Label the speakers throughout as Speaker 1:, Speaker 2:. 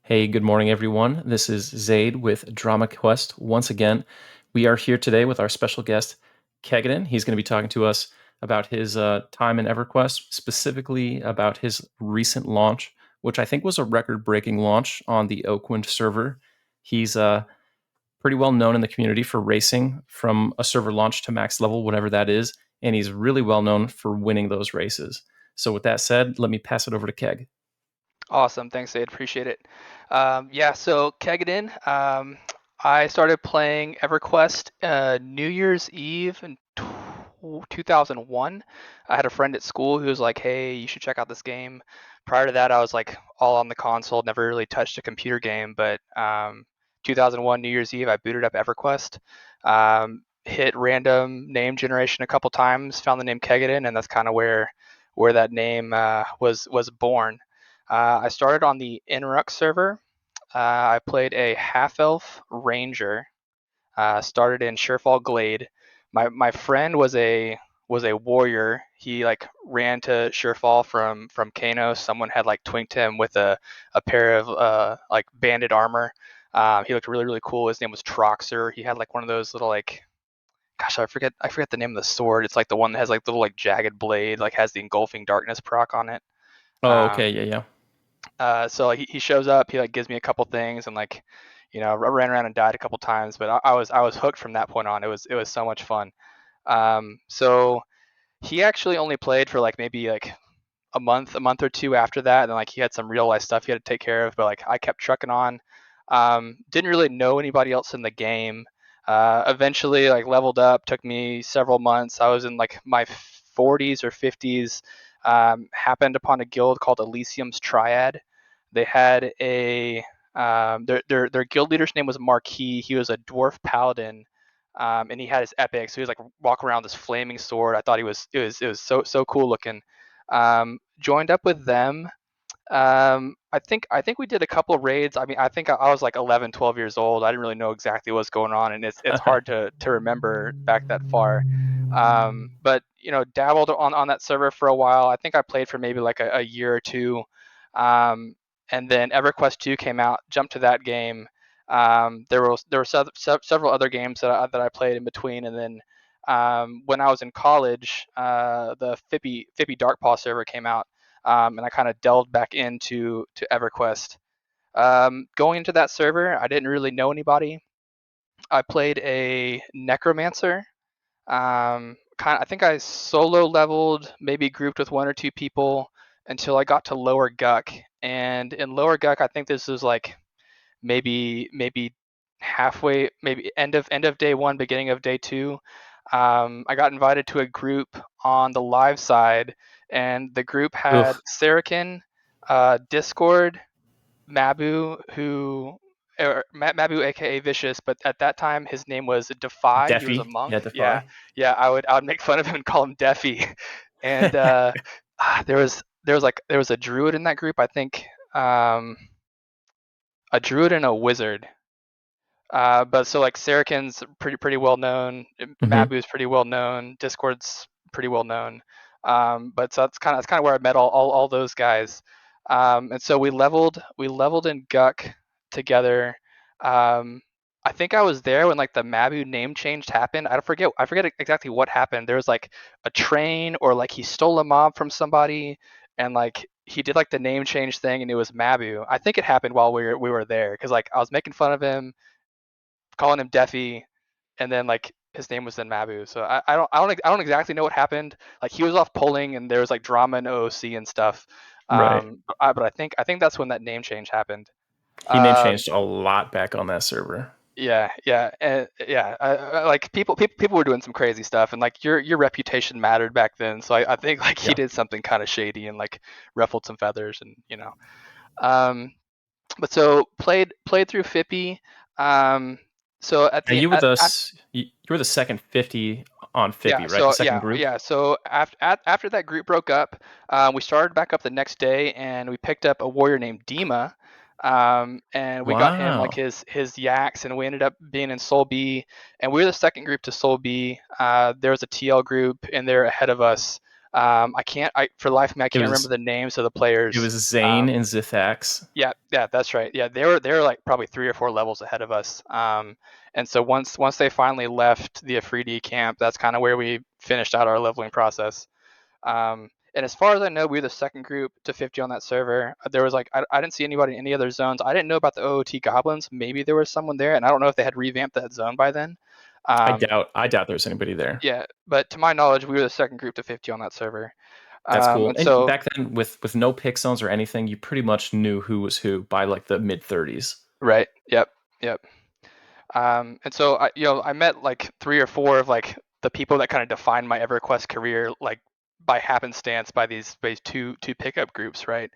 Speaker 1: Hey, good morning, everyone. This is Zaide with DramaQuest. Once again, we are here today with our special guest, Kegadin. He's going to be talking to us about his time in Everquest, specifically about his recent launch, which I think was a record breaking launch on the Oakwynd server. He's pretty well known in the community for racing from a server launch to max level, whatever that is, and he's really well known for winning those races. So, with that said, let me pass it over to Keg.
Speaker 2: Awesome. Thanks, Ed. Appreciate it. So Kegadin, I started playing EverQuest New Year's Eve in 2001. I had a friend at school who was like, hey, you should check out this game. Prior to that, I was like all on the console, never really touched a computer game. But 2001 New Year's Eve, I booted up EverQuest, hit random name generation a couple times, found the name Kegadin, and that's kind of where that name was born. I started on the Inruck server. I played a half elf ranger. Started in Surefall Glade. My friend was a warrior. He like ran to Surefall from Kano. Someone had like twinked him with a pair of like banded armor. He looked really cool. His name was Troxer. He had like one of those little like, gosh, I forget the name of the sword. It's like the one that has like little like jagged blade, like has the engulfing darkness proc on it.
Speaker 1: Oh, okay,
Speaker 2: Um,
Speaker 1: yeah, yeah.
Speaker 2: so like, he shows up, he like gives me a couple things, and like, I ran around and died a couple times, but I was hooked from that point on. It was so much fun. So he actually only played for like maybe like a month or two after that, and then like he had some real life stuff he had to take care of, but like I kept trucking on. Didn't really know anybody else in the game. Eventually like leveled up. Took me several months. I was in like my 40s or 50s. Happened upon a guild called Elysium's Triad. They had their guild leader's name was Marquis. He was a dwarf paladin, and he had his epic. So he was like walking around with this flaming sword. I thought it was so cool looking. Joined up with them. I think we did a couple of raids. I mean, I think I was like 11, 12 years old. I didn't really know exactly what's going on, and it's hard to remember back that far. But dabbled on that server for a while. I think I played for maybe like a year or two, um, and then EverQuest 2 came out. Jumped to that game. There were several other games that I played in between, and then when I was in college, the Fippy Darkpaw server came out, and I kind of delved back into EverQuest. Going into that server, I didn't really know anybody. I played a necromancer. I think I solo leveled, maybe grouped with one or two people until I got to lower Guck. And in lower Guck, I think this was like maybe halfway, maybe end of day one, beginning of day two. I got invited to a group on the live side, and the group had
Speaker 1: Oof.
Speaker 2: Sarakin, Discord, Mabu, Mabu, aka Vicious, but at that time his name was Defy. He was a
Speaker 1: Deafy.
Speaker 2: monk.
Speaker 1: Yeah,
Speaker 2: Yeah,
Speaker 1: Defy.
Speaker 2: yeah. I would make fun of him and call him Defy. And there was a druid in that group. I think a druid and a wizard. But so like Sarakin's pretty well known,
Speaker 1: Hmm.
Speaker 2: Mabu's pretty well known, Discord's pretty well known. But so that's kind of where I met all those guys. And so we leveled in Guck together. Um, I think I was there when like the Mabu name change happened. I forget exactly what happened. There was like a train, or like he stole a mob from somebody, and like he did like the name change thing, and it was Mabu. I think it happened while we were there, because like I was making fun of him, calling him Deafy, and then like his name was then Mabu. So I don't exactly know what happened. Like he was off polling, and there was like drama in OOC and stuff.
Speaker 1: Right.
Speaker 2: But I think that's when that name change happened.
Speaker 1: He name
Speaker 2: Um,
Speaker 1: changed a lot back on that server.
Speaker 2: yeah, yeah, yeah. Like people were doing some crazy stuff, and like your reputation mattered back then. So I think like he
Speaker 1: Yeah.
Speaker 2: did something kind of shady and like ruffled some feathers, and Um, but so played through Fippy. Um, so at
Speaker 1: And
Speaker 2: the
Speaker 1: you were the
Speaker 2: at,
Speaker 1: you were the second 50 on
Speaker 2: Yeah,
Speaker 1: Fippy, right? The
Speaker 2: so
Speaker 1: second
Speaker 2: yeah,
Speaker 1: group.
Speaker 2: yeah. So after that group broke up, we started back up the next day, and we picked up a warrior named Dima, and we got him like
Speaker 1: Wow.
Speaker 2: his yaks, and we ended up being in Soul B, and we were the second group to Soul B. There was a TL group, and they're ahead of us. I can't. For the life of me, I
Speaker 1: It
Speaker 2: can't remember
Speaker 1: was
Speaker 2: the names of the
Speaker 1: it
Speaker 2: players.
Speaker 1: was Zane and Zithax.
Speaker 2: Yeah, that's right. Yeah, they were like probably 3 or 4 levels ahead of us. And so once they finally left the Afridi camp, that's kind of where we finished out our leveling process. And as far as I know, we were the second group to 50 on that server. There was like I didn't see anybody in any other zones. I didn't know about the OOT goblins. Maybe there was someone there, and I don't know if they had revamped that zone by then. Um,
Speaker 1: I doubt there's anybody there.
Speaker 2: yeah, but to my knowledge, we were the second group to 50 on that server.
Speaker 1: That's cool.
Speaker 2: And
Speaker 1: And
Speaker 2: so
Speaker 1: back then, with no pick zones or anything, you pretty much knew who was who by like the mid 30s.
Speaker 2: right, yep. And so I met like 3 or 4 of like the people that kind of defined my EverQuest career, like by happenstance, by these two pickup groups, right?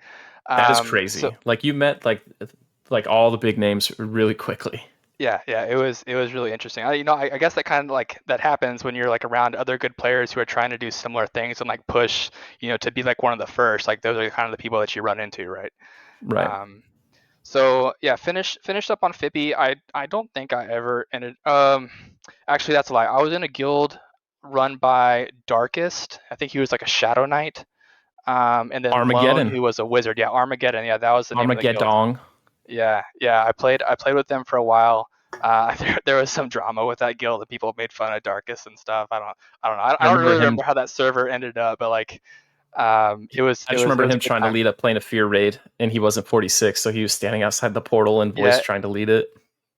Speaker 1: That is
Speaker 2: So
Speaker 1: crazy. Like you met like all the big names really quickly.
Speaker 2: yeah, it was really interesting. I guess that kind of like that happens when you're like around other good players who are trying to do similar things and like push, to be like one of the first. Like those are kind of the people that you run into, right?
Speaker 1: Right.
Speaker 2: Um, So yeah, finished up on Fippy. I don't think I ever ended. Actually, that's a lie. I was in a guild run by Darkest. I think he was like a Shadow Knight. And then Lone,
Speaker 1: Armageddon.
Speaker 2: who was a wizard. Yeah, Armageddon. Yeah, that was the name of the guild.
Speaker 1: Armageddon.
Speaker 2: Yeah. I played with them for a while. There was some drama with that guild that people made fun of Darkest and stuff. I don't know. I
Speaker 1: I
Speaker 2: don't
Speaker 1: remember
Speaker 2: really
Speaker 1: him
Speaker 2: remember how that server ended up, but like, it was
Speaker 1: I
Speaker 2: it
Speaker 1: just
Speaker 2: was it
Speaker 1: remember
Speaker 2: was a
Speaker 1: him
Speaker 2: good
Speaker 1: trying to
Speaker 2: time.
Speaker 1: lead up playing a fear raid and he wasn't 46, so he was standing outside the portal and voice
Speaker 2: Yeah,
Speaker 1: trying to lead it.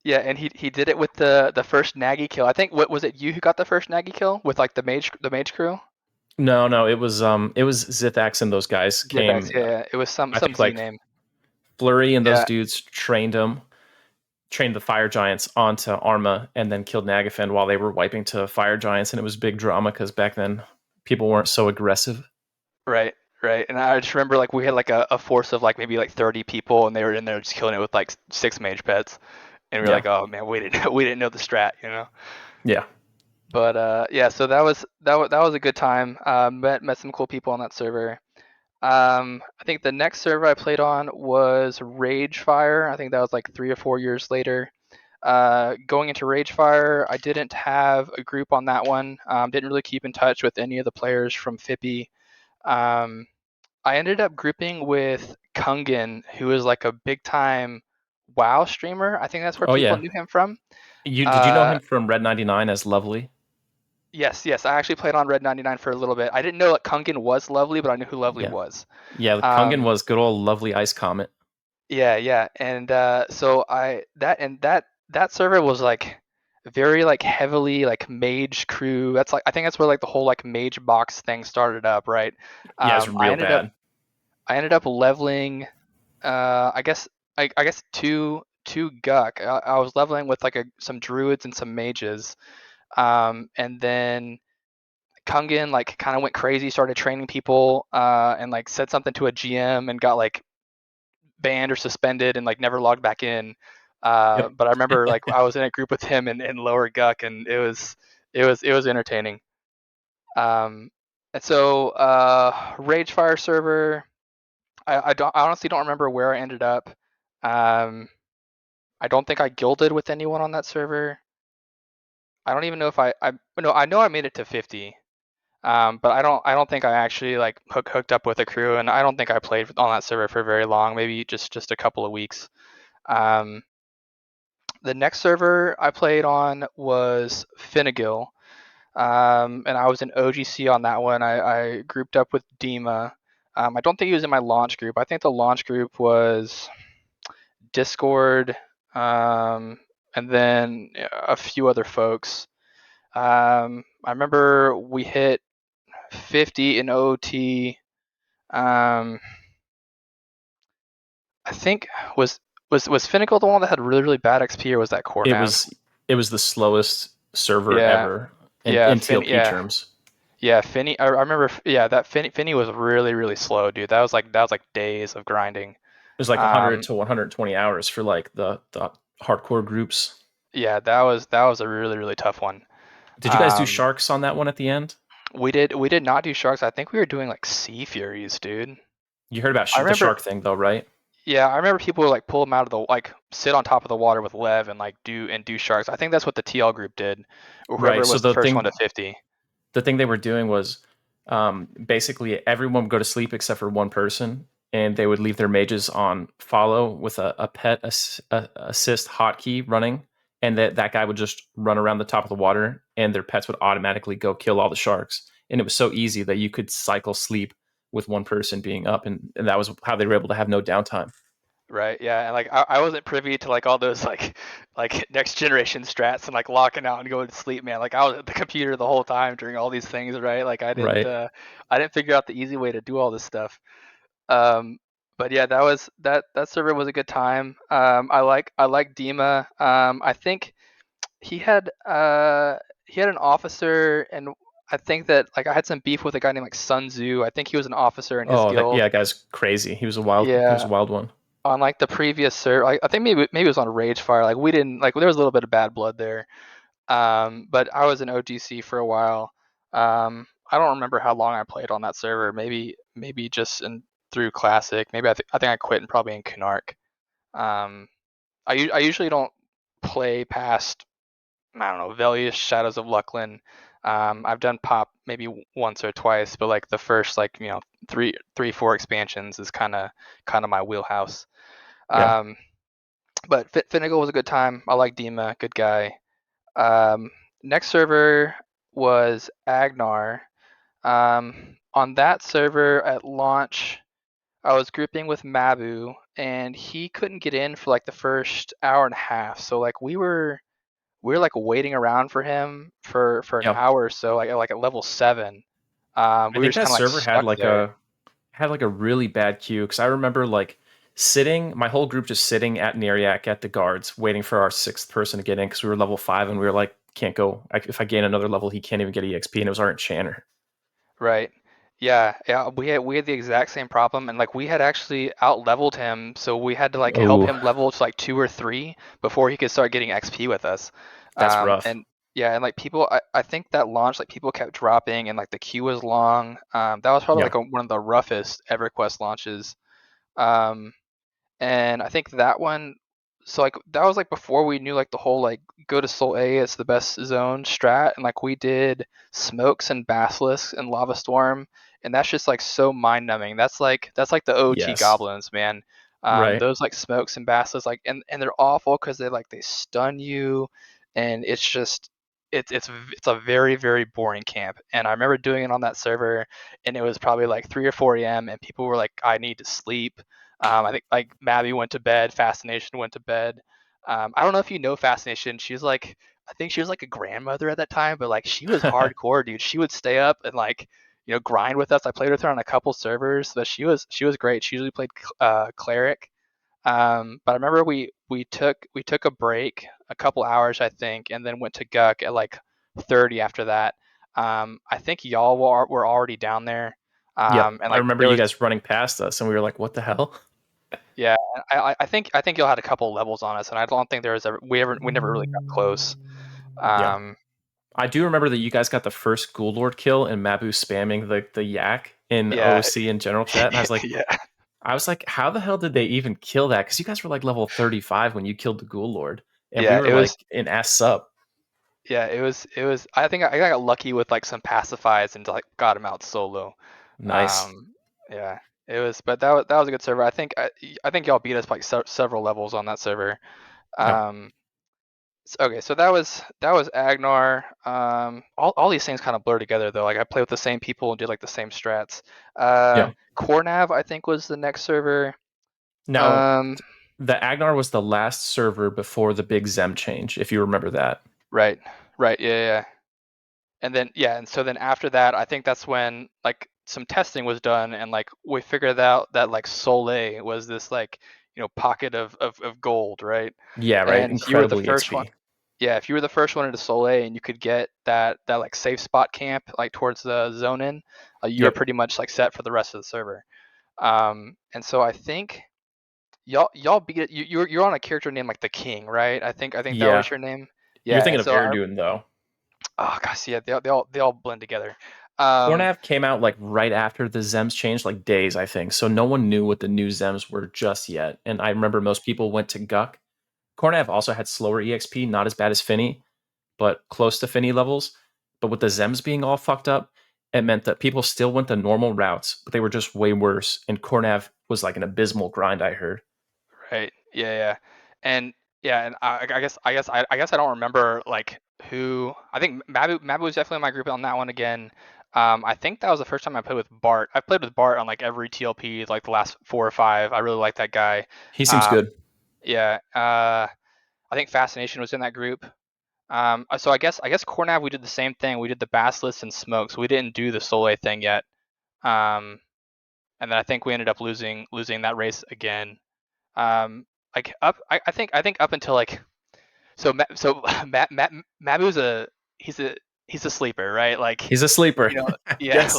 Speaker 2: Yeah, and he did it with the first Nagy kill. I think, what was it, you who got the first Nagy kill with like the mage crew?
Speaker 1: No, it was Zithax and those guys
Speaker 2: Zifax,
Speaker 1: came.
Speaker 2: yeah. It was some
Speaker 1: I
Speaker 2: some
Speaker 1: think
Speaker 2: Z
Speaker 1: like
Speaker 2: name.
Speaker 1: Flurry and those
Speaker 2: Yeah,
Speaker 1: dudes trained the fire giants onto Arma and then killed Nagafen while they were wiping to fire giants, and it was big drama because back then people weren't so aggressive.
Speaker 2: right, right. And I just remember like we had like a force of like maybe like 30 people, and they were in there just killing it with like 6 mage pets, and we were
Speaker 1: Yeah,
Speaker 2: like, oh man, we didn't we didn't know the strat.
Speaker 1: yeah.
Speaker 2: But yeah, so that was a good time. Met some cool people on that server. I think the next server I played on was Ragefire. I think that was like 3 or 4 years later. Going into Ragefire, I didn't have a group on that one. Didn't really keep in touch with any of the players from Fippy. Um, I ended up grouping with Kungen, who is like a big time WoW streamer. I think that's where
Speaker 1: Oh
Speaker 2: people
Speaker 1: yeah.
Speaker 2: knew him from.
Speaker 1: You did you know
Speaker 2: Uh,
Speaker 1: him from Red 99 as Lovely?
Speaker 2: yes. I actually played on Red 99 for a little bit. I didn't know that Kungen was Lovely, but I knew who Lovely
Speaker 1: Yeah.
Speaker 2: was.
Speaker 1: Yeah, Kungan
Speaker 2: Um,
Speaker 1: was good old Lovely Ice Comet.
Speaker 2: yeah. And so that server was like very like heavily like mage crew. That's like, I think that's where like the whole like mage box thing started up, right?
Speaker 1: Yeah, it's
Speaker 2: I
Speaker 1: real
Speaker 2: ended up
Speaker 1: bad.
Speaker 2: I ended up leveling, I guess, I guess two Guck. I was leveling with like some druids and some mages. And then Kungen like kind of went crazy, started training people, and like said something to a GM and got like banned or suspended and like never logged back in.
Speaker 1: Yep.
Speaker 2: But I remember like I was in a group with him in Lower Guck, and it was entertaining. Um, and so Ragefire server, I honestly don't remember where I ended up. Um, I don't think I guilded with anyone on that server. I don't even know if I no, I know I made it to 50. But I don't think I actually like hooked up with a crew, and I don't think I played on that server for very long. Maybe just a couple of weeks. Um, the next server I played on was Phinigel, and I was in OGC on that one. I grouped up with Dima. I don't think he was in my launch group. I think the launch group was Discord, and then a few other folks. I remember we hit 50 in OT. I think was Finnical the one that had really really bad XP, or was that
Speaker 1: It
Speaker 2: Kornav?
Speaker 1: was it was the slowest server
Speaker 2: Yeah,
Speaker 1: ever
Speaker 2: yeah,
Speaker 1: in
Speaker 2: Finn,
Speaker 1: TLP
Speaker 2: yeah,
Speaker 1: terms.
Speaker 2: yeah. Finny, I remember. Yeah, that Finny was really really slow, dude. That was like days of grinding.
Speaker 1: It was like 100
Speaker 2: Um,
Speaker 1: to 120 hours for like the hardcore groups.
Speaker 2: yeah, that was a really really tough one.
Speaker 1: Did you guys do
Speaker 2: Um,
Speaker 1: sharks on that one at the end?
Speaker 2: we did not do sharks. I think we were doing like sea furies, dude.
Speaker 1: You heard about
Speaker 2: I
Speaker 1: the
Speaker 2: remember.
Speaker 1: shark thing though, right?
Speaker 2: Yeah, I remember people would like pull them out of the like sit on top of the water with Lev and like do sharks. I think that's what the TL group did, or whoever
Speaker 1: Right. So
Speaker 2: was the first one to 50.
Speaker 1: the thing they were doing was Basically everyone would go to sleep except for one person, and they would leave their mages on follow with a pet assist hotkey running, and that guy would just run around the top of the water, and their pets would automatically go kill all the sharks. And it was so easy that you could cycle sleep with one person being up, and that was how they were able to have no downtime.
Speaker 2: Right. Yeah. And like I wasn't privy to like all those like next generation strats and like locking out and going to sleep, man. Like I was at the computer the whole time during all these things, right? Like
Speaker 1: Right.
Speaker 2: I didn't figure out the easy way to do all this stuff. Um, but yeah, that server was a good time. I like Dima. I think he had uh he had an officer, and I think that like I had some beef with a guy named like Sun Tzu. I think he was an officer in his
Speaker 1: Oh, that
Speaker 2: guild.
Speaker 1: yeah, guy's crazy. He was
Speaker 2: Yeah,
Speaker 1: a wild one.
Speaker 2: on like the previous server, I think maybe it was on Ragefire. Like we didn't like there was a little bit of bad blood there. But I was in OGC for a while. I don't remember how long I played on that server. Maybe just through Classic. Maybe I think I quit and probably in Canark. Um, I usually don't play past I don't know Velius Shadows of Lucklin. I've done pop maybe once or twice, but like the first like three four expansions is kind of my wheelhouse.
Speaker 1: Yeah.
Speaker 2: Um, but Phinigel was a good time. I like Dima, good guy. Um, Next server was Agnar. On that server at launch, I was grouping with Mabu, and he couldn't get in for like the first hour and a half. So like we were like waiting around for him for an
Speaker 1: Yeah.
Speaker 2: hour or so, like at level 7.
Speaker 1: I
Speaker 2: We were
Speaker 1: think
Speaker 2: just
Speaker 1: that
Speaker 2: kind of like
Speaker 1: server
Speaker 2: stuck there.
Speaker 1: had like a really bad queue because I remember like sitting, my whole group just sitting at Neriak at the guards, waiting for our sixth person to get in because we were level 5 and we were like, can't go. If I gain another level, he can't even get EXP, and it was our enchanter.
Speaker 2: Right. Yeah, yeah, we had the exact same problem, and like we had actually out leveled him, so we had to like help
Speaker 1: Oh,
Speaker 2: him level to like 2 or 3 before he could start getting XP with us.
Speaker 1: that's rough.
Speaker 2: And yeah, and like people, I think that launch like people kept dropping, and like the queue was long. That was probably
Speaker 1: Yeah.
Speaker 2: like one of the roughest EverQuest launches. Um, and I think that one, so like that was like before we knew like the whole like go to Soul A, it's the best zone strat, and like we did smokes and basilisks and lava storm, and that's just like so mind numbing. That's like the OG
Speaker 1: Yes.
Speaker 2: goblins, man.
Speaker 1: Right.
Speaker 2: Those like smokes and basilisks, like and they're awful because they stun you, and it's just it's a very very boring camp. And I remember doing it on that server, and it was probably like 3 or 4 a.m. and people were like, I need to sleep. I think like Maddie went to bed, Fascination went to bed. I don't know if you know Fascination. She's like, I think she was like a grandmother at that time, but like she was hardcore, dude. She would stay up and like grind with us. I played with her on a couple servers, but she was great. She usually played cleric. But I remember we took a break, a couple hours I think, and then went to Guck at like 30 after that. I think y'all were already down there.
Speaker 1: Yep.
Speaker 2: And
Speaker 1: I
Speaker 2: like
Speaker 1: remember
Speaker 2: there
Speaker 1: you
Speaker 2: was
Speaker 1: guys running past us, and we were like, "What the hell?"
Speaker 2: Yeah, I think y'all had a couple levels on us, and I don't think there was ever we never really got close.
Speaker 1: Yeah.
Speaker 2: Um,
Speaker 1: I do remember that you guys got the first Ghoul Lord kill and Mabu spamming the yak in
Speaker 2: yeah,
Speaker 1: OC and general chat, and
Speaker 2: yeah,
Speaker 1: I was like, how the hell did they even kill that? Because you guys were like level 35 when you killed the Ghoul Lord, and we
Speaker 2: yeah.
Speaker 1: were
Speaker 2: It was
Speaker 1: like in S sub.
Speaker 2: yeah, it was. I think I got lucky with like some pacifies and like got him out solo.
Speaker 1: Nice.
Speaker 2: Um, yeah, it was, but that was a good server. I think y'all beat us by several levels on that server.
Speaker 1: Yeah.
Speaker 2: Um, okay, so that was Agnar. All these things kind of blur together though. Like I played with the same people and did like the same strats.
Speaker 1: Yeah.
Speaker 2: Kornav I think was the next server.
Speaker 1: Now,
Speaker 2: Um,
Speaker 1: the Agnar was the last server before the big Zem change, if you remember that.
Speaker 2: right, right, yeah, yeah. Yeah. And then yeah, and so then after that, I think that's when like some testing was done, and like we figured out that like Soleil was this like pocket of gold, right?
Speaker 1: Yeah, right.
Speaker 2: And if you were the
Speaker 1: Incredible
Speaker 2: first one,
Speaker 1: EXP.
Speaker 2: yeah, if you were the first one into Soleil and you could get that like safe spot camp like towards the zone in, you were
Speaker 1: Yep.
Speaker 2: pretty much like set for the rest of the server. And so I think y'all beat it. You're on a character named like the King, right? I think that
Speaker 1: Yeah.
Speaker 2: was your name.
Speaker 1: You're
Speaker 2: Yeah, and
Speaker 1: thinking of
Speaker 2: so
Speaker 1: Aradune, though.
Speaker 2: oh gosh, yeah, they all blend together. Um,
Speaker 1: Kornav came out like right after the Zems changed, like days, I think. So no one knew what the new Zems were just yet. And I remember most people went to Guck. Kornav also had slower EXP, not as bad as Finny, but close to Finny levels. But with the Zems being all fucked up, it meant that people still went the normal routes, but they were just way worse. And Kornav was like an abysmal grind, I heard.
Speaker 2: Right. Yeah, yeah. And yeah, and I guess I don't remember like who. I think Mabu was definitely in my group on that one again. I think that was the first time I played with Bart. I've played with Bart on like every TLP, like the last 4 or 5. I really like that guy.
Speaker 1: He seems
Speaker 2: Um,
Speaker 1: good.
Speaker 2: yeah. I think Fascination was in that group. So I guess Cornav we did the same thing. We did the Basilisk and Smokes. We didn't do the Soleil thing yet. Um, and then I think we ended up losing that race again. Like I think up until like Mabu's he's a he's a sleeper, right? Like,
Speaker 1: He's a sleeper.
Speaker 2: yeah,
Speaker 1: Yes.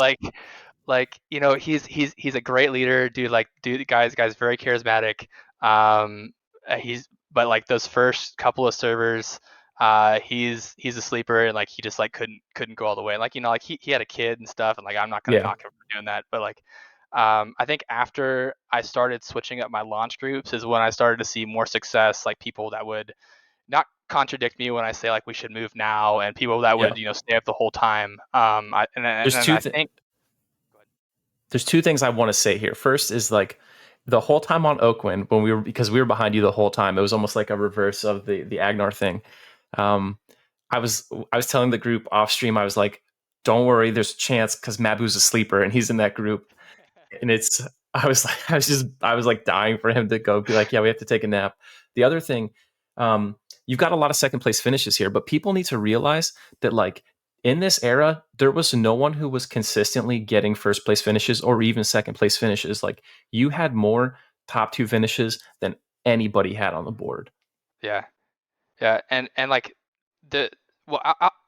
Speaker 2: he's a great leader, dude. Like, dude, guy's very charismatic. He's but like those first couple of servers, he's a sleeper, and like he just like couldn't go all the way. Like, like he had a kid and stuff, and like I'm not gonna
Speaker 1: Yeah.
Speaker 2: knock him for doing that, but like. I think after I started switching up my launch groups is when I started to see more success, like people that would not contradict me when I say like we should move now, and people that
Speaker 1: Yeah.
Speaker 2: would stay up the whole time.
Speaker 1: There's
Speaker 2: And
Speaker 1: two
Speaker 2: I
Speaker 1: th-
Speaker 2: think
Speaker 1: there's two things I want to say here. First is like the whole time on Oakwynd, when because we were behind you the whole time, it was almost like a reverse of the Agnar thing. Um, I was telling the group off stream, I was like, don't worry, there's a chance because Mabu's a sleeper and he's in that group. And it's I was like dying for him to go be like, yeah, we have to take a nap. The other thing, you've got a lot of second place finishes here, but people need to realize that like in this era, there was no one who was consistently getting first place finishes or even second place finishes. Like you had more top two finishes than anybody had on the board.
Speaker 2: yeah, yeah, and like the well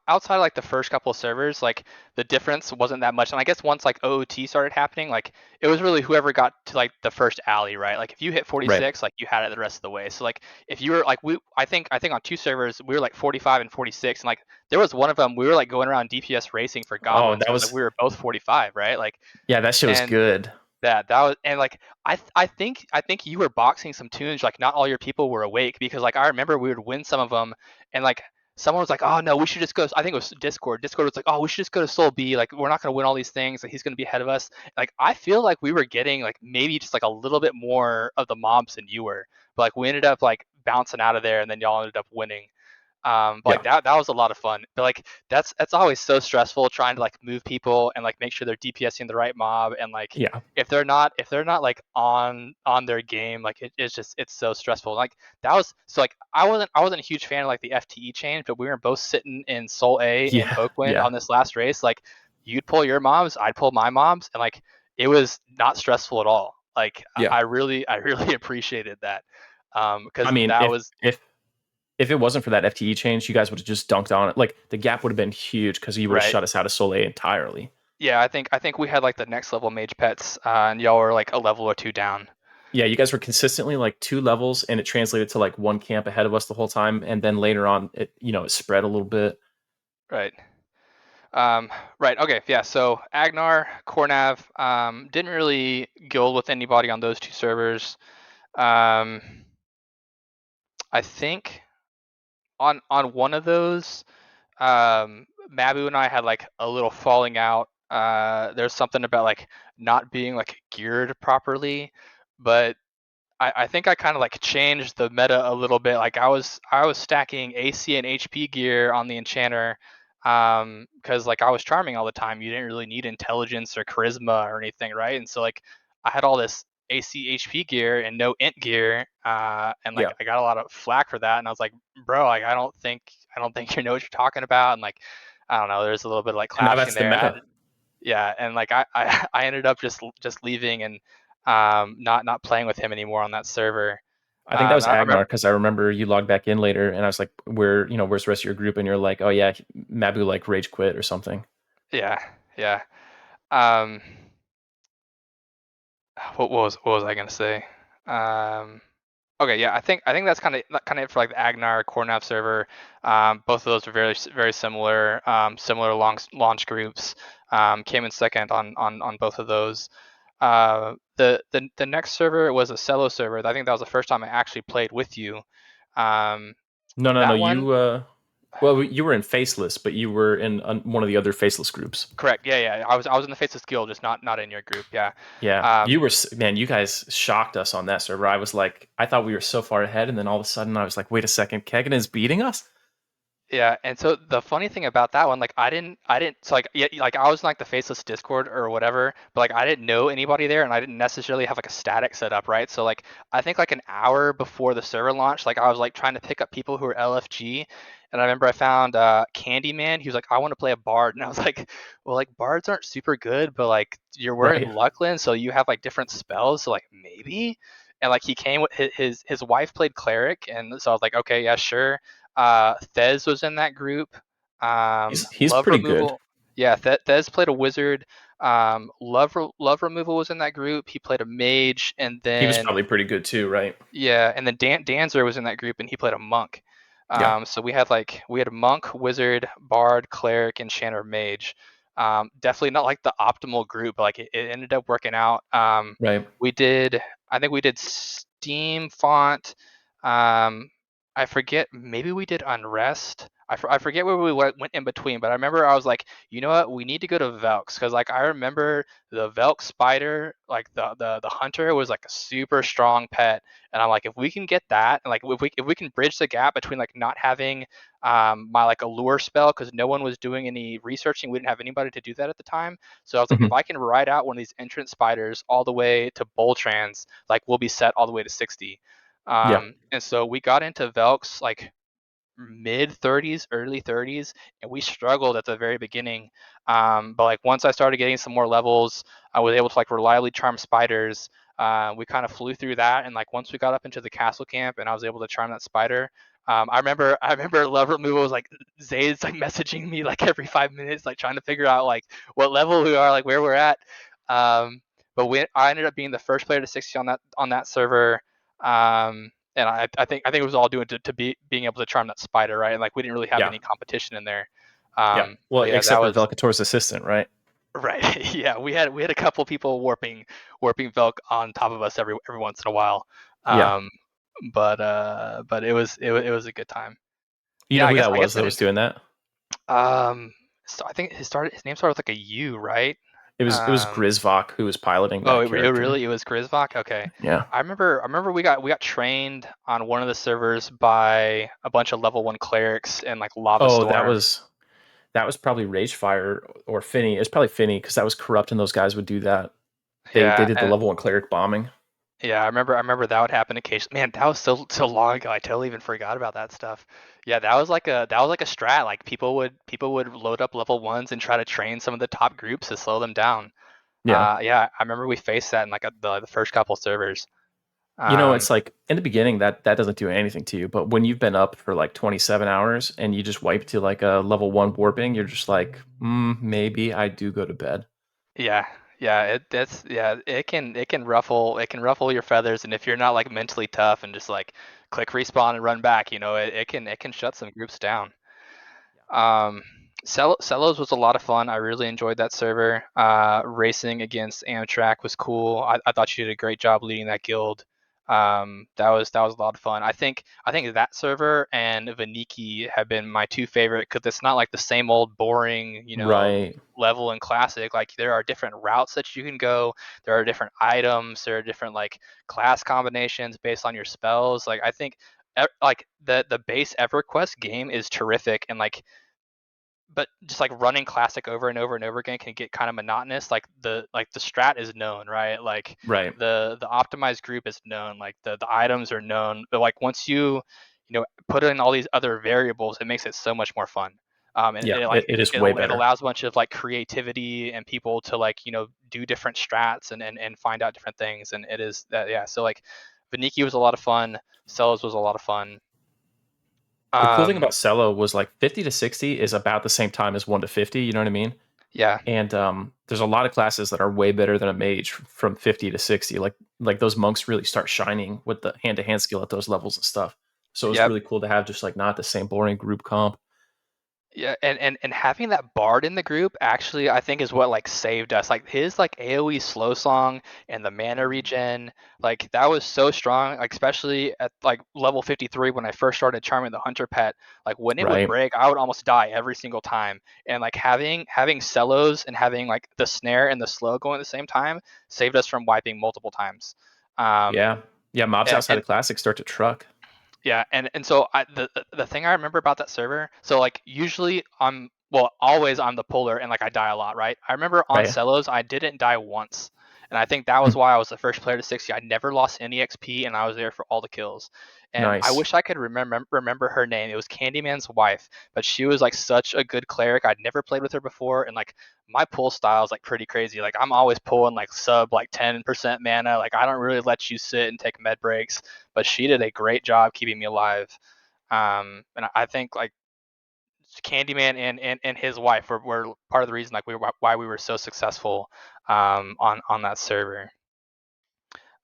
Speaker 2: outside of like the first couple of servers, like the difference wasn't that much. And I guess once like OOT started happening, like it was really whoever got to like the first alley, right? Like if you hit
Speaker 1: Right.
Speaker 2: 46, like you had it the rest of the way. So like if you were like I think on two servers we were like 45 and 46, and like there was one of them we were like going around DPS racing for
Speaker 1: Oh,
Speaker 2: goblins
Speaker 1: that
Speaker 2: because like
Speaker 1: was
Speaker 2: we were both 45, right? Like
Speaker 1: yeah, that shit was
Speaker 2: and
Speaker 1: good.
Speaker 2: that was and like I think you were boxing some tunes like not all your people were awake because like I remember we would win some of them and like someone was like, oh no, we should just go. I think it was Discord was like, oh, we should just go to Soul B, like we're not going to win all these things, like he's going to be ahead of us. Like I feel like we were getting like maybe just like a little bit more of the mobs than you were, but like we ended up like bouncing out of there and then y'all ended up winning. But like
Speaker 1: Yeah.
Speaker 2: that was a lot of fun. But like that's always so stressful trying to like move people and like make sure they're DPSing the right mob and like
Speaker 1: Yeah.
Speaker 2: if they're not like on their game, like it's so stressful. Like that was so like I wasn't a huge fan of like the FTE change, but we were both sitting in Soul A in
Speaker 1: Yeah.
Speaker 2: Oakwynd
Speaker 1: Yeah.
Speaker 2: on this last race. Like you'd pull your mobs, I'd pull my mobs, and like it was not stressful at all. Like
Speaker 1: Yeah.
Speaker 2: I really appreciated that.
Speaker 1: I
Speaker 2: Because
Speaker 1: mean,
Speaker 2: that
Speaker 1: if
Speaker 2: was
Speaker 1: if if it wasn't for that FTE change, you guys would have just dunked on it. Like the gap would have been huge because you would have
Speaker 2: right.
Speaker 1: shut us out of Soleil entirely.
Speaker 2: Yeah, I think we had like the next level mage pets, and y'all were like a level or two down.
Speaker 1: Yeah, you guys were consistently like two levels, and it translated to like one camp ahead of us the whole time. And then later on, it spread a little bit.
Speaker 2: Right. Right. Okay. Yeah. So Agnar, Kornav, didn't really guild with anybody on those two servers. Um, I think on one of those, Mabu and I had like a little falling out. There's something about like not being like geared properly, but I think I kind of like changed the meta a little bit. Like I was stacking AC and HP gear on the enchanter because like I was charming all the time. You didn't really need intelligence or charisma or anything, right? And so like I had all this AC HP gear and no int gear, and like
Speaker 1: Yeah,
Speaker 2: I got a lot of flack for that. And I was like, bro, like I don't think you know what you're talking about. And like I don't know, there's a little bit of like
Speaker 1: and now
Speaker 2: clashing
Speaker 1: that's the
Speaker 2: there.
Speaker 1: meta.
Speaker 2: Yeah, and like I ended up just leaving and not playing with him anymore on that server.
Speaker 1: I think that was
Speaker 2: I
Speaker 1: Agnar
Speaker 2: remember,
Speaker 1: because I remember you logged back in later, and I was like, where's the rest of your group?" And you're like, "Oh yeah, Mabu like rage quit or something."
Speaker 2: yeah, yeah. Um, what was I gonna say? Um, okay, yeah, I think that's kind of it for like the Agnar Kornav server. Both of those are very similar, similar launch groups. Came in second on both of those. The next server was a Cello server. I think that was the first time I actually played with you. Um,
Speaker 1: No, no, no.
Speaker 2: that one,
Speaker 1: You Well, you were in Faceless, but you were in one of the other Faceless groups.
Speaker 2: Correct. Yeah, yeah. I was in the Faceless Guild, just not in your group. Yeah.
Speaker 1: Yeah,
Speaker 2: Um,
Speaker 1: man, you guys shocked us on that server. I was like, I thought we were so far ahead, and then all of a sudden I was like, wait a second, Kegadin is beating us?
Speaker 2: Yeah, and so the funny thing about that one, like I didn't, so like yeah, like I was in, like the Faceless Discord or whatever, but like I didn't know anybody there, and I didn't necessarily have like a static set up, right? So like I think like an hour before the server launch, like I was like trying to pick up people who were LFG, and I remember I found Candyman. He was like, I want to play a bard, and I was like, well, like bards aren't super good, but like you're wearing
Speaker 1: Right.
Speaker 2: Luckland, so you have like different spells, so like maybe. And like he came with his wife played cleric, and so I was like, okay, yeah, sure. Thez was in that group.
Speaker 1: He's
Speaker 2: Love
Speaker 1: pretty good.
Speaker 2: Removal. Yeah, Thez played a wizard. Love Removal was in that group. He played a mage, and
Speaker 1: He was
Speaker 2: then
Speaker 1: probably pretty good too, right?
Speaker 2: yeah, and then Danzer was in that group, and he played a monk.
Speaker 1: Yeah.
Speaker 2: So we had a monk, wizard, bard, cleric, and enchanter, mage. Definitely not like the optimal group, but like it ended up working out.
Speaker 1: Right.
Speaker 2: We did, I think we did Steam font. Um, I forget, maybe we did Unrest. I forget where we went in between, but I remember I was like, you know what, we need to go to Velks because like I remember the Velk spider, like the hunter was like a super strong pet, and I'm like, if we can get that, and like if we can bridge the gap between like not having my like allure spell because no one was doing any researching, we didn't have anybody to do that at the time. So I was like, if
Speaker 1: Mhm.
Speaker 2: I can ride out one of these entrance spiders all the way to Boltrans, like we'll be set all the way to 60.
Speaker 1: Yeah.
Speaker 2: And so we got into Velks like mid 30s, early 30s, and we struggled at the very beginning. But like once I started getting some more levels, I was able to like reliably charm spiders. We kind of flew through that, and like once we got up into the castle camp, and I was able to charm that spider. I remember Love Removal was like Zay's like messaging me like every 5 minutes, like trying to figure out like what level we are, like where we're at. Um, but I ended up being the first player to 60 on that server. And I think it was all due to being able to charm that spider, right? And like we didn't really have
Speaker 1: Yeah.
Speaker 2: any competition in there.
Speaker 1: Yeah. Well,
Speaker 2: But yeah, that
Speaker 1: except for
Speaker 2: was
Speaker 1: Velcator's assistant, right?
Speaker 2: right. Yeah, we had a couple people warping Velk on top of us every once in a while.
Speaker 1: Yeah.
Speaker 2: Um, but it was a good time.
Speaker 1: You
Speaker 2: Yeah,
Speaker 1: know
Speaker 2: I
Speaker 1: who
Speaker 2: guess
Speaker 1: that
Speaker 2: I
Speaker 1: was
Speaker 2: guess I
Speaker 1: that was
Speaker 2: didn't.
Speaker 1: doing that?
Speaker 2: So I think his name started with like a U, right?
Speaker 1: It was
Speaker 2: Um,
Speaker 1: Grisvok who was piloting
Speaker 2: Oh,
Speaker 1: that
Speaker 2: it
Speaker 1: character.
Speaker 2: really it was Grisvok. Okay,
Speaker 1: Yeah.
Speaker 2: I remember we got trained on one of the servers by a bunch of level one clerics and like Lava
Speaker 1: Oh,
Speaker 2: Storm.
Speaker 1: that was probably Ragefire or Finny. It's probably Finny because that was corrupt and those guys would do that. They
Speaker 2: Yeah,
Speaker 1: did the
Speaker 2: and
Speaker 1: level one cleric bombing.
Speaker 2: yeah, I remember that would happen occasionally. Man, that was so long ago. I totally even forgot about that stuff. Yeah, that was like a strat. Like people would load up level ones and try to train some of the top groups to slow them down.
Speaker 1: Yeah.
Speaker 2: Yeah, I remember we faced that in like the first couple servers.
Speaker 1: You know,
Speaker 2: Um,
Speaker 1: it's like in the beginning that doesn't do anything to you, but when you've been up for like 27 hours and you just wipe to like a level one warping, you're just like, maybe I do go to bed.
Speaker 2: Yeah, yeah, it can ruffle your feathers, and if you're not like mentally tough and just like click respawn and run back, it can shut some groups down.
Speaker 1: Yeah.
Speaker 2: Um, Cellos was a lot of fun. I really enjoyed that server. Racing against Amtrak was cool. I thought you did a great job leading that guild. That was a lot of fun. I think that server and Vaniki have been my two favorite because it's not like the same old boring,
Speaker 1: Right.
Speaker 2: level in classic. Like there are different routes that you can go. There are different items. There are different like class combinations based on your spells. Like I think like the base EverQuest game is terrific, and like but just like running classic over and over and over again can get kind of monotonous. Like the strat is known, right? Like
Speaker 1: Right.
Speaker 2: the optimized group is known. Like the items are known. But like once you put in all these other variables, it makes it so much more fun. And
Speaker 1: Yeah.
Speaker 2: it like
Speaker 1: It is
Speaker 2: it,
Speaker 1: way
Speaker 2: it
Speaker 1: better.
Speaker 2: allows a bunch of like creativity and people to like do different strats and find out different things. And it is that yeah. So like Vaniki was a lot of fun. Celos was a lot of fun.
Speaker 1: The cool thing
Speaker 2: Um,
Speaker 1: about Cello was like 50 to 60 is about the same time as 1 to 50, you know what I mean?
Speaker 2: yeah.
Speaker 1: And there's a lot of classes that are way better than a mage from 50 to 60. Like those monks really start shining with the hand to hand skill at those levels and stuff. So it's
Speaker 2: Yep.
Speaker 1: really cool to have just like not the same boring group comp.
Speaker 2: Yeah, and having that bard in the group actually I think is what like saved us. Like his like AoE slow song and the mana regen, like that was so strong, like especially at like level 53 when I first started charming the hunter pet. Like when it would
Speaker 1: Right.
Speaker 2: break, I would almost die every single time. And like having cellos and having like the snare and the slow going at the same time saved us from wiping multiple times. Um
Speaker 1: Yeah. Yeah, mobs outside
Speaker 2: and
Speaker 1: of classic start to truck.
Speaker 2: yeah, and so the thing I remember about that server, so like usually I'm well always I'm the puller and like I die a lot, right? I remember on
Speaker 1: Right.
Speaker 2: Cellos I didn't die once, and I think that was why I was the first player to 60. I never lost any XP, and I was there for all the kills. And I
Speaker 1: Nice.
Speaker 2: wish I could remember her name. It was Candyman's wife, but she was like such a good cleric. I'd never played with her before, and like my pull style is like pretty crazy. Like I'm always pulling like sub like 10% mana. Like I don't really let you sit and take med breaks, but she did a great job keeping me alive. And I think like Candyman and his wife were part of the reason like why we were so successful on that server.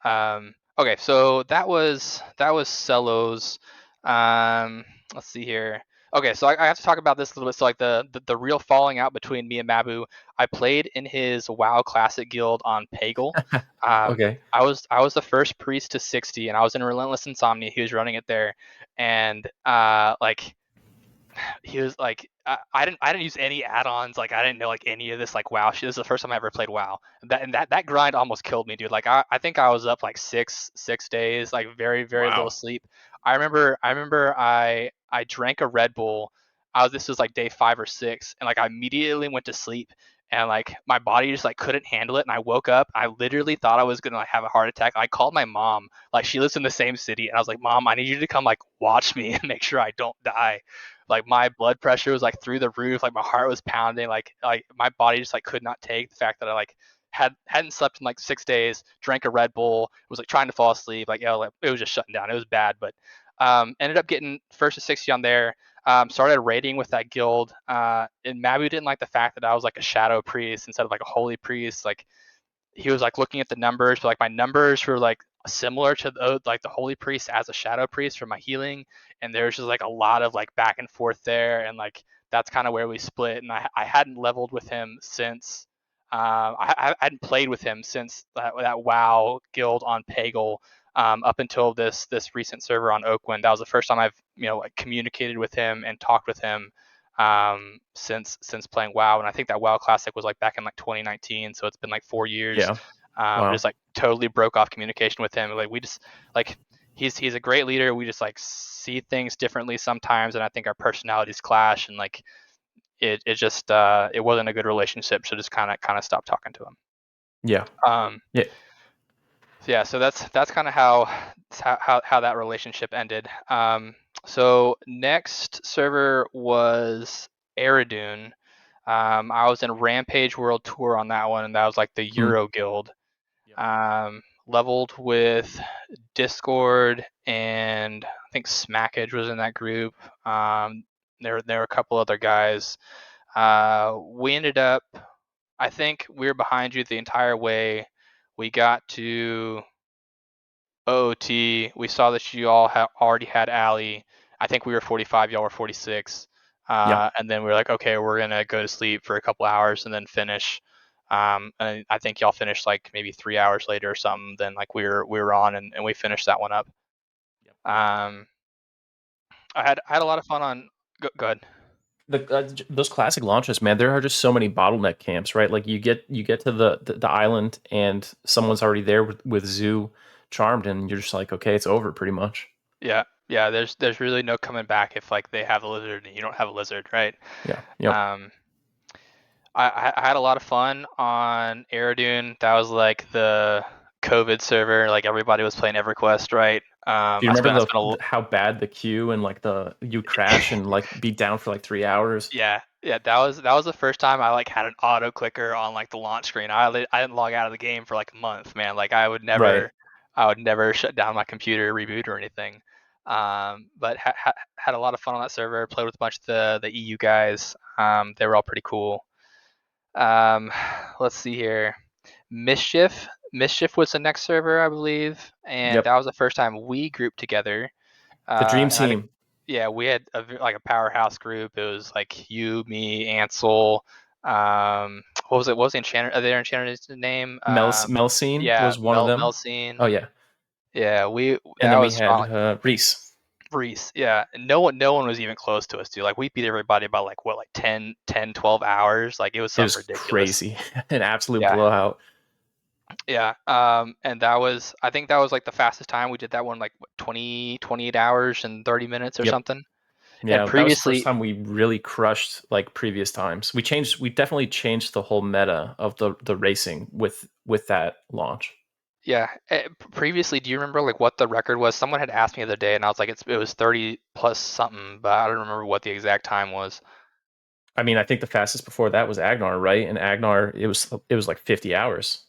Speaker 2: Okay, so that was Cello's. Let's see here. Okay, so I have to talk about this a little bit. So like the real falling out between me and Mabu. I played in his WoW Classic guild on Pagel.
Speaker 1: Okay.
Speaker 2: I was the first priest to 60, and I was in Relentless Insomnia. He was running it there, and like he was like I didn't use any add-ons, like I didn't know like any of this like WoW shit. This is the first time I ever played WoW. That grind almost killed me, dude. Like I think I was up like six days, like very little
Speaker 1: Wow.
Speaker 2: sleep. I remember I drank a Red Bull. This was like day 5 or 6, and like I immediately went to sleep, and like my body just like couldn't handle it, and I woke up. I literally thought I was gonna like have a heart attack. I called my mom, like she lives in the same city, and I was like, Mom, I need you to come like watch me and make sure I don't die. Like my blood pressure was like through the roof, like my heart was pounding, like my body just like could not take the fact that I like hadn't slept in like 6 days, drank a Red Bull, was like trying to fall asleep, like like, it was just shutting down. It was bad, but ended up getting first to 60 on there. Started raiding with that guild, and Mabu didn't like the fact that I was like a shadow priest instead of like a holy priest. Like he was like looking at the numbers, but like my numbers were like similar to the holy priest as a shadow priest for my healing, and there's just like a lot of like back and forth there, and like that's kind of where we split. And I hadn't leveled with him since I hadn't played with him since that WoW guild on Pagel. Up until this recent server on Oakwynd, that was the first time I've like communicated with him and talked with him since playing WoW. And I think that WoW Classic was like back in like 2019, so it's been like 4 years.
Speaker 1: Yeah. Wow.
Speaker 2: Just like totally broke off communication with him. Like we just like he's a great leader. We just like see things differently sometimes, and I think our personalities clash, and like it just it wasn't a good relationship. So just kind of stopped talking to him.
Speaker 1: Yeah.
Speaker 2: Um,
Speaker 1: Yeah.
Speaker 2: so yeah, so that's kind of how that relationship ended. So next server was Aradune. I was in Rampage World Tour on that one, and that was like the
Speaker 1: Hmm.
Speaker 2: Euro Guild.
Speaker 1: Yep.
Speaker 2: Leveled with Discord, and I think Smackage was in that group. There were a couple other guys. We ended up, I think we were behind you the entire way. We got to OOT. We saw that you all already had Allie. I think we were 45, y'all were 46.
Speaker 1: Yeah.
Speaker 2: And then we were like, okay, we're gonna go to sleep for a couple hours and then finish. And I think y'all finished like maybe 3 hours later or something. Then like we were on, and we finished that one up.
Speaker 1: Yep.
Speaker 2: Um, I had a lot of fun on. Go ahead.
Speaker 1: Those classic launches, man, there are just so many bottleneck camps, right? Like you get to the island and someone's already there with Zoo charmed, and you're just like, okay, it's over pretty much.
Speaker 2: Yeah, yeah. There's really no coming back if like they have a lizard and you don't have a lizard, right?
Speaker 1: Yeah. Yep.
Speaker 2: Um, I had a lot of fun on Aradune. That was like the COVID server. Like everybody was playing Everquest, right?
Speaker 1: Do you remember
Speaker 2: I spent a
Speaker 1: how bad the queue and like the you crash and like be down for like 3 hours?
Speaker 2: yeah. That was the first time I like had an auto clicker on like the launch screen. I didn't log out of the game for like a month, man. Like
Speaker 1: Right.
Speaker 2: I would never shut down my computer, reboot or anything. But had a lot of fun on that server. Played with a bunch of the EU guys. They were all pretty cool. Um, let's see here. Mischief was the next server, I believe, and
Speaker 1: Yep.
Speaker 2: that was the first time we grouped together.
Speaker 1: The dream
Speaker 2: And I think,
Speaker 1: team.
Speaker 2: Yeah, we had like a powerhouse group. It was like you, me, Ansel. What was it? What was the enchanter? Their enchanter's name?
Speaker 1: Melsine
Speaker 2: Yeah,
Speaker 1: was one of them.
Speaker 2: Melcine.
Speaker 1: Oh yeah,
Speaker 2: Yeah,
Speaker 1: and
Speaker 2: that
Speaker 1: then we
Speaker 2: was strong.
Speaker 1: had
Speaker 2: Like,
Speaker 1: Reese.
Speaker 2: Reese. Yeah, no one was even close to us, dude. Like we beat everybody by like what, like 12 hours. Like it was
Speaker 1: It
Speaker 2: something
Speaker 1: was
Speaker 2: ridiculous.
Speaker 1: crazy, an absolute
Speaker 2: Yeah,
Speaker 1: blowout.
Speaker 2: yeah. And I think that was like the fastest time we did that one, like what, 28 hours and 30 minutes or
Speaker 1: Yep.
Speaker 2: something. And
Speaker 1: Yeah, that was the first
Speaker 2: previously,
Speaker 1: time we really crushed like previous times. We definitely changed the whole meta of the racing with that launch.
Speaker 2: yeah, previously, do you remember like what the record was? Someone had asked me the other day, and I was like, it was 30 plus something, but I don't remember what the exact time was.
Speaker 1: I mean, I think the fastest before that was Agnar, right? And Agnar, it was like 50 hours.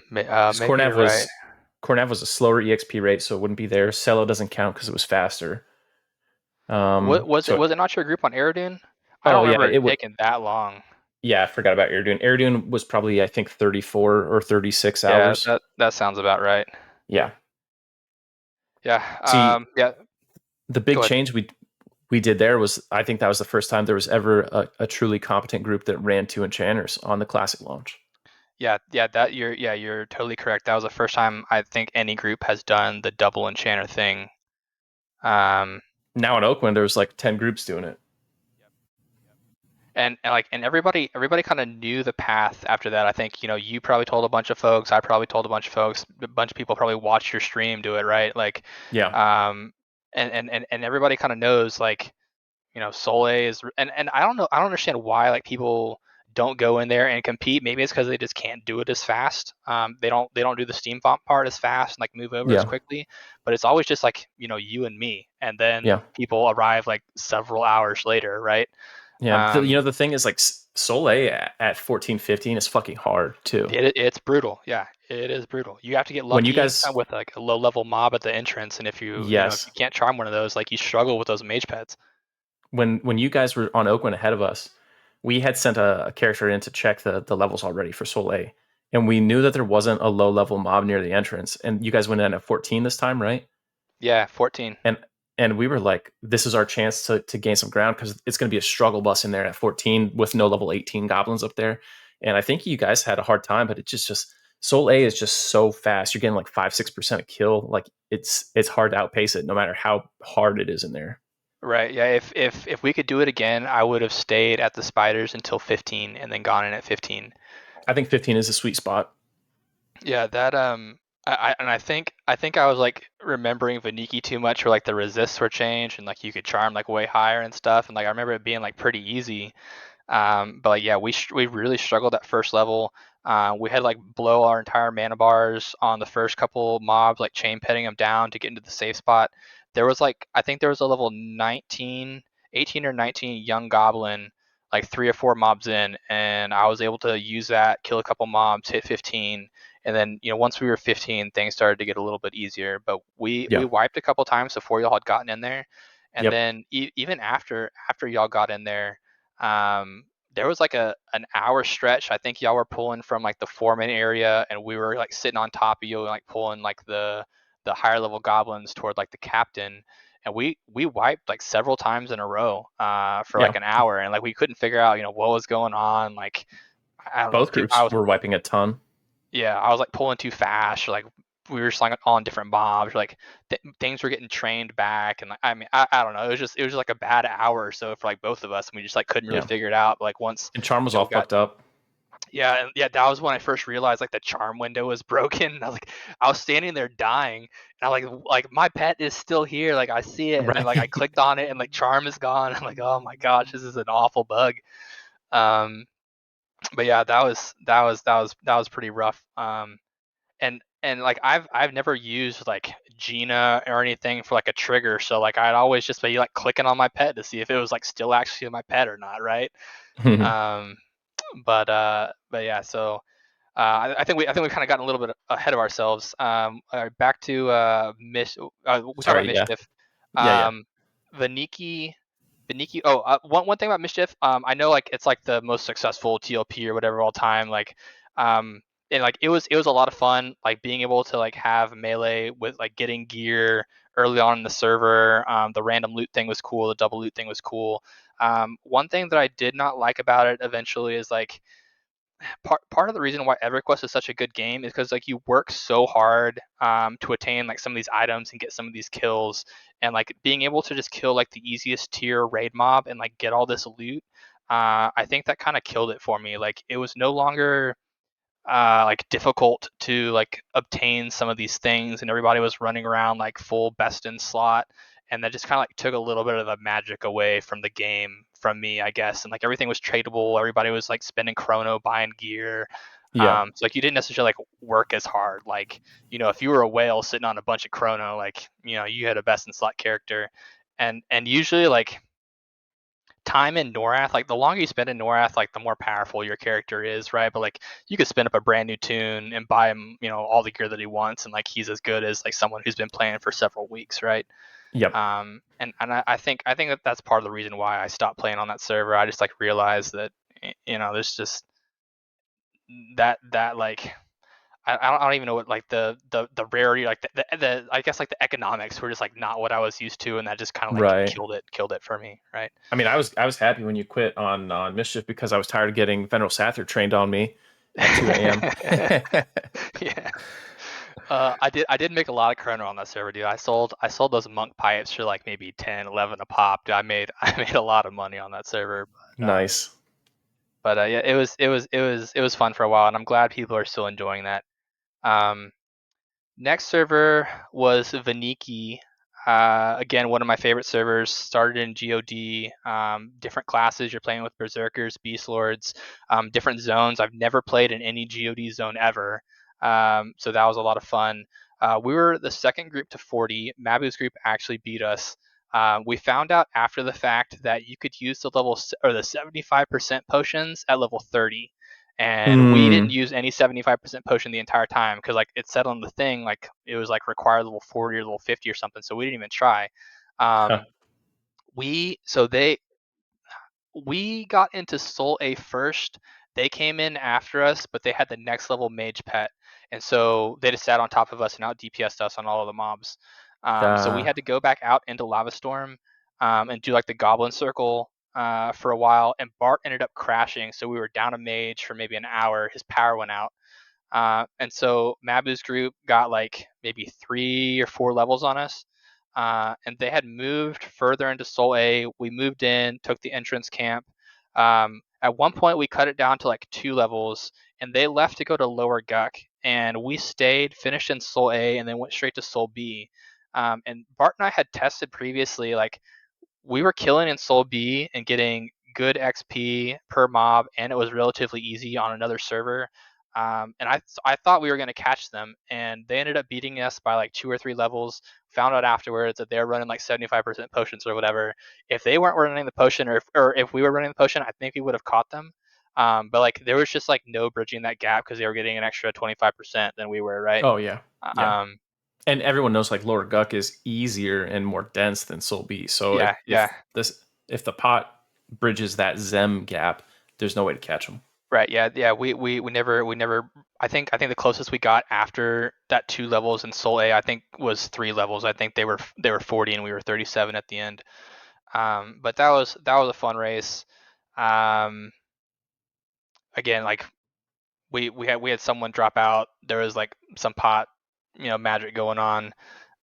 Speaker 1: Because
Speaker 2: Maybe you're right.
Speaker 1: Kornav was a slower EXP rate, so it wouldn't be there. Cello doesn't count because it was faster.
Speaker 2: What was it?
Speaker 1: So
Speaker 2: Was it not your group on Aradune? I don't
Speaker 1: oh yeah,
Speaker 2: remember it
Speaker 1: it would.
Speaker 2: taking that long.
Speaker 1: Yeah, I forgot about Aradune. Aradune was probably I think 34 or 36
Speaker 2: Yeah,
Speaker 1: hours.
Speaker 2: that sounds about right.
Speaker 1: Yeah.
Speaker 2: Yeah.
Speaker 1: See,
Speaker 2: Yeah.
Speaker 1: the big
Speaker 2: Go ahead.
Speaker 1: change we did there was I think that was the first time there was ever a truly competent group that ran two enchanters on the classic launch.
Speaker 2: Yeah. You're totally correct. That was the first time I think any group has done the double enchanter thing. Um,
Speaker 1: Now in Oakland, there was like 10 groups doing it.
Speaker 2: and everybody kind of knew the path after that. I think, you probably told a bunch of folks, I probably told a bunch of folks, a bunch of people probably watched your stream do it, right? Like,
Speaker 1: Yeah,
Speaker 2: um, and everybody kind of knows, like, Soleil is, and I don't understand why like people don't go in there and compete. Maybe it's because they just can't do it as fast. They don't do the steam pump part as fast and like move over as
Speaker 1: yeah,
Speaker 2: quickly. But it's always just like, you and me, and then
Speaker 1: yeah,
Speaker 2: people arrive like several hours later, right?
Speaker 1: yeah.
Speaker 2: Um,
Speaker 1: The thing is like Soleil at 14, 15 is fucking hard too.
Speaker 2: it's brutal. Yeah, it is brutal. You have to get
Speaker 1: When you
Speaker 2: lucky
Speaker 1: guys,
Speaker 2: with like a low level mob at the entrance, and if you
Speaker 1: yes,
Speaker 2: can't charm one of those, like you struggle with those mage pets.
Speaker 1: when you guys were on Oakland ahead of us, we had sent a character in to check the levels already for Soleil, and we knew that there wasn't a low level mob near the entrance. And you guys went in at 14 this time, right?
Speaker 2: Yeah, 14.
Speaker 1: And we were like, this is our chance to gain some ground because it's going to be a struggle bus in there at 14 with no level 18 goblins up there. And I think you guys had a hard time, but it just Soul A is just so fast. You're getting like 5-6% a kill. Like it's hard to outpace it no matter how hard it is in there.
Speaker 2: Right. Yeah. If we could do it again, I would have stayed at the spiders until 15 and then gone in at 15.
Speaker 1: I think 15 is a sweet spot.
Speaker 2: Yeah. I think I was like remembering Vaniki too much, where like the resists were changed and like you could charm like way higher and stuff, and like I remember it being like pretty easy. But like, yeah, we really struggled at first level. We had like blow our entire mana bars on the first couple mobs, like chain petting them down to get into the safe spot. There was like, I think there was a level 19, 18 or 19 young goblin, like 3 or 4 mobs in, and I was able to use that, kill a couple mobs, hit 15, and then once we were 15, things started to get a little bit easier. But we
Speaker 1: Yeah.
Speaker 2: wiped a couple times before y'all had gotten in there, and
Speaker 1: Yep.
Speaker 2: then even after y'all got in there, there was like an hour stretch. I think y'all were pulling from like the foreman area, and we were like sitting on top of you, like pulling like the higher level goblins toward like the captain. And we wiped like several times in a row for like
Speaker 1: Yeah.
Speaker 2: an hour, and like we couldn't figure out what was going on. Like, I don't know.
Speaker 1: Both
Speaker 2: I
Speaker 1: groups
Speaker 2: was
Speaker 1: were wiping a ton.
Speaker 2: Yeah, I was like pulling too fast, or like we were just like on different mobs, or like things were getting trained back, and like, I mean, I don't know. It was just like a bad hour or so for like both of us, and we just like couldn't really
Speaker 1: Yeah.
Speaker 2: figure it out. But like once
Speaker 1: And Charm was
Speaker 2: we
Speaker 1: all
Speaker 2: got
Speaker 1: fucked up.
Speaker 2: yeah, and yeah, that was when I first realized like the charm window was broken. And I was standing there dying, and I like my pet is still here, like I see it, and then like I
Speaker 1: Right.
Speaker 2: clicked on it, and like charm is gone. I'm like, oh my gosh, this is an awful bug. Um, but yeah, that was pretty rough. And like I've never used like Gina or anything for like a trigger, so like I'd always just be like clicking on my pet to see if it was like still actually my pet or not, right? Um, but yeah, so I think we kind of gotten a little bit ahead of ourselves. All right, back to we talked about
Speaker 1: Sorry. Yeah.
Speaker 2: Mischief.
Speaker 1: Yeah. Yeah.
Speaker 2: Um, Vaniki Beniki. Oh, one thing about Mischief, I know like it's like the most successful TLP or whatever all time. Like, and like it was a lot of fun, like being able to like have melee with like getting gear early on in the server. The random loot thing was cool. The double loot thing was cool. One thing that I did not like about it eventually is like part of the reason why EverQuest is such a good game is because like you work so hard to attain like some of these items and get some of these kills, and like being able to just kill like the easiest tier raid mob and like get all this loot. I think that kind of killed it for me. Like it was no longer like difficult to like obtain some of these things, and everybody was running around like full best in slot, and that just kind of like took a little bit of the magic away from the game from me, I guess. And like everything was tradable. Everybody was like spending chrono buying gear.
Speaker 1: Yeah.
Speaker 2: So like you didn't necessarily like work as hard. Like if you were a whale sitting on a bunch of chrono, like you had a best in slot character, and usually like time in Norath, like the longer you spend in Norath, like the more powerful your character is, right? But like you could spin up a brand new tune and buy him, all the gear that he wants, and like he's as good as like someone who's been playing for several weeks, right?
Speaker 1: Yep.
Speaker 2: And I think that that's part of the reason why I stopped playing on that server. I just like realized that there's just that like I don't even know what like the rarity, like the I guess like the economics were just like not what I was used to, and that just kind of like
Speaker 1: Right.
Speaker 2: killed it for me, right?
Speaker 1: I mean, I was happy when you quit on Mischief because I was tired of getting Veneral Sather trained on me at 2 a.m.
Speaker 2: Yeah. I did make a lot of chrono on that server, dude. I sold those monk pipes for like maybe 10, 11 a pop. Dude, I made a lot of money on that server.
Speaker 1: Nice.
Speaker 2: Yeah, it was fun for a while, and I'm glad people are still enjoying that. Um, Next server was Vaniki. Again, one of my favorite servers. Started in GOD. Different classes. You're playing with Berserkers, Beast Lords, different zones. I've never played in any GOD zone ever. So that was a lot of fun. We were the second group to 40. Mabu's group actually beat us. We found out after the fact that you could use the 75% potions at level 30, and we didn't
Speaker 1: Mm.
Speaker 2: use any 75% potion the entire time because like it said on the thing like it was like required level 40 or level 50 or something, so we didn't even try.
Speaker 1: Huh.
Speaker 2: Um we so they we got into Soul A first. They came in after us, but they had the next level mage pet, and so they just sat on top of us and out DPS'd us on all of the mobs. So we
Speaker 1: Uh,
Speaker 2: had to go back out into Lava Storm, and do like the Goblin Circle for a while. And Bart ended up crashing, so we were down a mage for maybe an hour. His power went out, and so Mabu's group got like maybe 3 or 4 levels on us. And they had moved further into Sol A. We moved in, took the entrance camp. At one point, we cut it down to like 2 levels, and they left to go to Lower Guck. And we stayed, finished in Sol A, and then went straight to Sol B. And Bart and I had tested previously, like we were killing in Sol B and getting good XP per mob, and it was relatively easy on another server. And I thought we were going to catch them, and they ended up beating us by like 2 or 3 levels. Found out afterwards that they're running like 75% potions or whatever. If they weren't running the potion, or if we were running the potion, I think we would have caught them. But like there was just like no bridging that gap because they were getting an extra 25% than we were, right?
Speaker 1: oh yeah. Yeah.
Speaker 2: Um,
Speaker 1: And everyone knows like Lower Guck is easier and more dense than Soul B. So if
Speaker 2: yeah, yeah.
Speaker 1: if this if the pot bridges that Zem gap, there's no way to catch them.
Speaker 2: Right. Yeah. Yeah. We never. I think the closest we got after that 2 levels in Soul A, I think was 3 levels. I think they were 40 and we were 37 at the end. But that was a fun race. Um, Again, like we had someone drop out. There was like some pot, magic going on.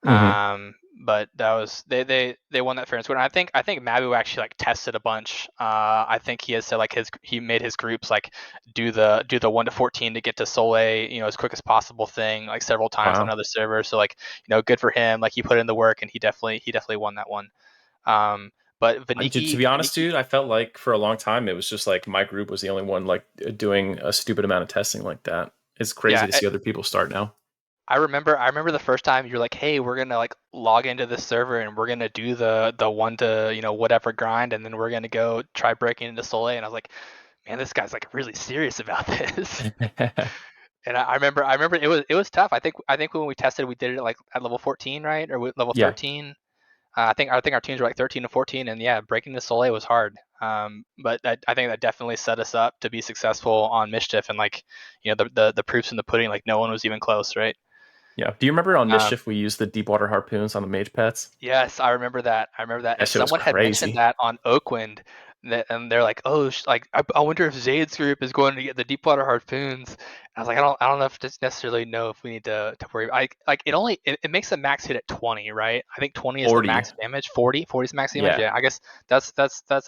Speaker 1: Hmm.
Speaker 2: But that was they won that fair and square. And I think Mabu actually like tested a bunch. I think he has said like he made his groups like do the 1 to 14 to get to Soul A, as quick as possible thing like several times on
Speaker 1: Wow.
Speaker 2: other servers. So like good for him. Like he put in the work and he definitely won that one. Um, but
Speaker 1: To
Speaker 2: Vaniki
Speaker 1: be honest,
Speaker 2: Vaniki
Speaker 1: dude, I felt like for a long time it was just like my group was the only one like doing a stupid amount of testing like that. It's crazy
Speaker 2: yeah,
Speaker 1: to see other people start now.
Speaker 2: I remember the first time you're like, hey, we're gonna like log into this server and we're gonna do the 1 to whatever grind, and then we're gonna go try breaking into Soleil. And I was like, man, this guy's like really serious about this. And I remember it was tough. I think when we tested, we did it like at level 14, right, or level
Speaker 1: Yeah.
Speaker 2: 13. I think our teams were like 13 to 14, and yeah, breaking the Soleil was hard. But I think that definitely set us up to be successful on Mischief, and like the proofs in the pudding, like no one was even close, right?
Speaker 1: Yeah. Do you remember on
Speaker 2: Um,
Speaker 1: Mischief we used the deep water harpoons on the mage pets?
Speaker 2: Yes, I remember that. I remember that.
Speaker 1: That
Speaker 2: And
Speaker 1: shit was
Speaker 2: someone had mentioned
Speaker 1: crazy.
Speaker 2: that on Oakwynd, and they're like, "Oh, like I wonder if Zaide's group is going to get the Deepwater Harpoons." I was like, I don't know if just necessarily know if we need to worry. Like it makes the max hit at 20, right? I think 20 is the
Speaker 1: 40.
Speaker 2: max damage. 40 is the max damage.
Speaker 1: Yeah.
Speaker 2: Yeah, I guess that's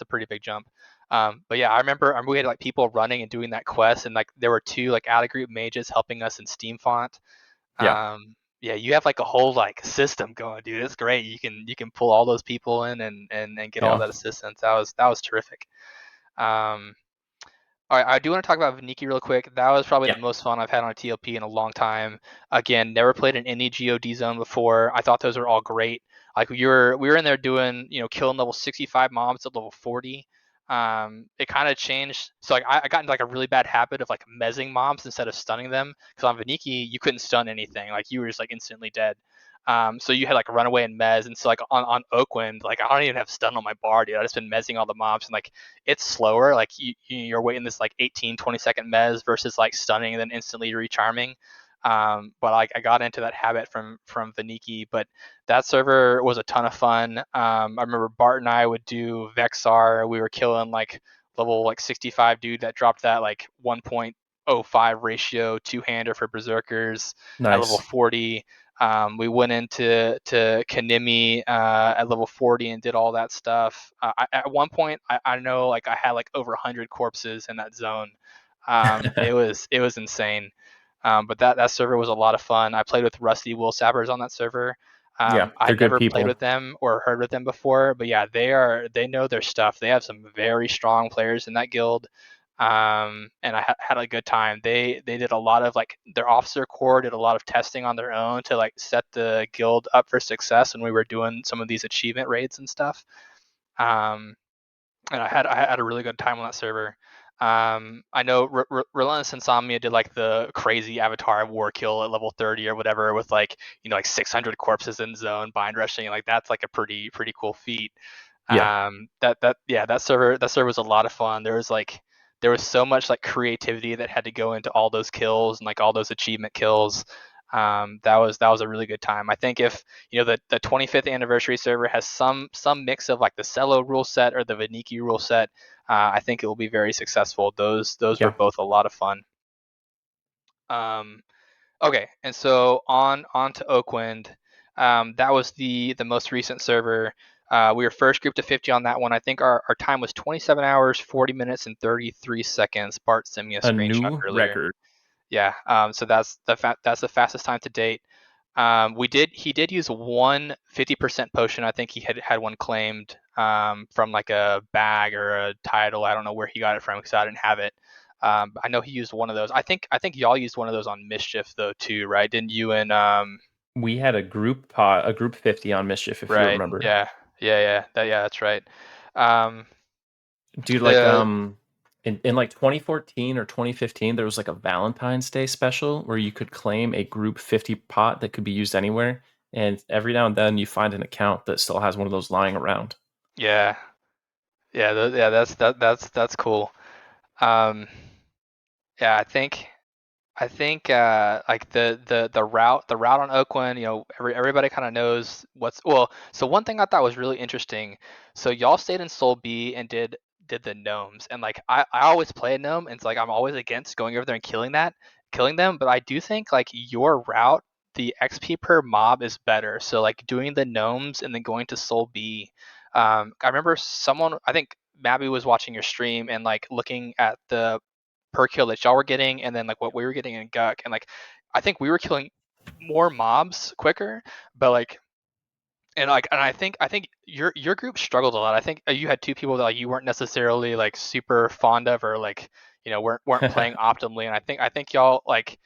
Speaker 2: a pretty big jump. But yeah, I remember we had like people running and doing that quest, and like there were two like out of group mages helping us in Steam Font.
Speaker 1: Yeah.
Speaker 2: Yeah, you have like a whole like system going, dude. It's great. You can pull all those people in and get all
Speaker 1: Yeah.
Speaker 2: that assistance. That was terrific. Um, all right, I do want to talk about Vaniki real quick. That was probably
Speaker 1: Yeah.
Speaker 2: the most fun I've had on a TLP in a long time. Again, never played in any GOD zone before. I thought those were all great. Like we were in there doing, killing level 65 mobs at level 40. It kind of changed. So like I got into like a really bad habit of like mezzing mobs instead of stunning them. Because on Vaniki you couldn't stun anything. Like you were just like instantly dead. So you had like run away and mez, and so like on Oakwynd, like I don't even have stun on my bar, dude. I just been mezzing all the mobs, and like it's slower. Like you're waiting this like 18, 20-second mez versus like stunning and then instantly recharming. But like I got into that habit from Vaniki, but that server was a ton of fun. I remember Bart and I would do Vexar. We were killing like level like 65 dude that dropped that like 1.05 ratio two-hander for berserkers at level
Speaker 1: Nice.
Speaker 2: 40. We went into Kanimi at level 40 and did all that stuff. At one point, I know like I had like over 100 corpses in that zone. It was insane. But that server was a lot of fun. I played with Rusty Wool Sappers on that server.
Speaker 1: Yeah. They're
Speaker 2: I'd
Speaker 1: good
Speaker 2: never played
Speaker 1: people.
Speaker 2: with them or heard with them before, but yeah, they know their stuff. They have some very strong players in that guild. And I had a good time. They did a lot of like their officer corps did a lot of testing on their own to like set the guild up for success when we were doing some of these achievement raids and stuff. Um, and I had a really good time on that server. I know Relentless Insomnia did like the crazy Avatar war kill at level 30 or whatever with like like 600 corpses in zone bind rushing. Like that's like a pretty cool feat.
Speaker 1: Yeah.
Speaker 2: That server was a lot of fun. There was so much like creativity that had to go into all those kills and like all those achievement kills. That was a really good time. I think if the 25th anniversary server has some mix of like the Cello rule set or the Vaniki rule set, I think it will be very successful. Those were
Speaker 1: Yeah.
Speaker 2: both a lot of fun. Um, Okay, and so on to Oakwynd. That was the most recent server. We were first grouped to 50 on that one. I think our time was 27 hours, 40 minutes, and 33 seconds. Bart sent me a
Speaker 1: A
Speaker 2: screenshot
Speaker 1: new
Speaker 2: earlier.
Speaker 1: record.
Speaker 2: Yeah, so that's the fastest time to date. He did use one 50% potion. I think he had one claimed from like a bag or a title. I don't know where he got it from because I didn't have it. I know he used one of those. I think y'all used one of those on Mischief though too, right? Didn't you and
Speaker 1: We had a group pot, a group 50 on Mischief, if you
Speaker 2: right?
Speaker 1: remember.
Speaker 2: Yeah, that's right. Um,
Speaker 1: Dude, like
Speaker 2: the
Speaker 1: in like 2014 or 2015, there was like a Valentine's Day special where you could claim a group 50 pot that could be used anywhere. And every now and then you find an account that still has one of those lying around.
Speaker 2: yeah, yeah, that's cool. Um, yeah, I think like the route on Oakland, everybody kind of knows what's well. So one thing I thought was really interesting. So y'all stayed in Soul B and did the gnomes, and like I always play a gnome, and it's like I'm always against going over there and killing them. But I do think like your route, the XP per mob is better. So like doing the gnomes and then going to Soul B. I remember I think Mabu was watching your stream and like looking at the per kill that y'all were getting, and then like what we were getting in Guck, and like I think we were killing more mobs quicker, but like and I think your group struggled a lot. I think you had two people that like you weren't necessarily like super fond of or like weren't playing optimally, and I think y'all like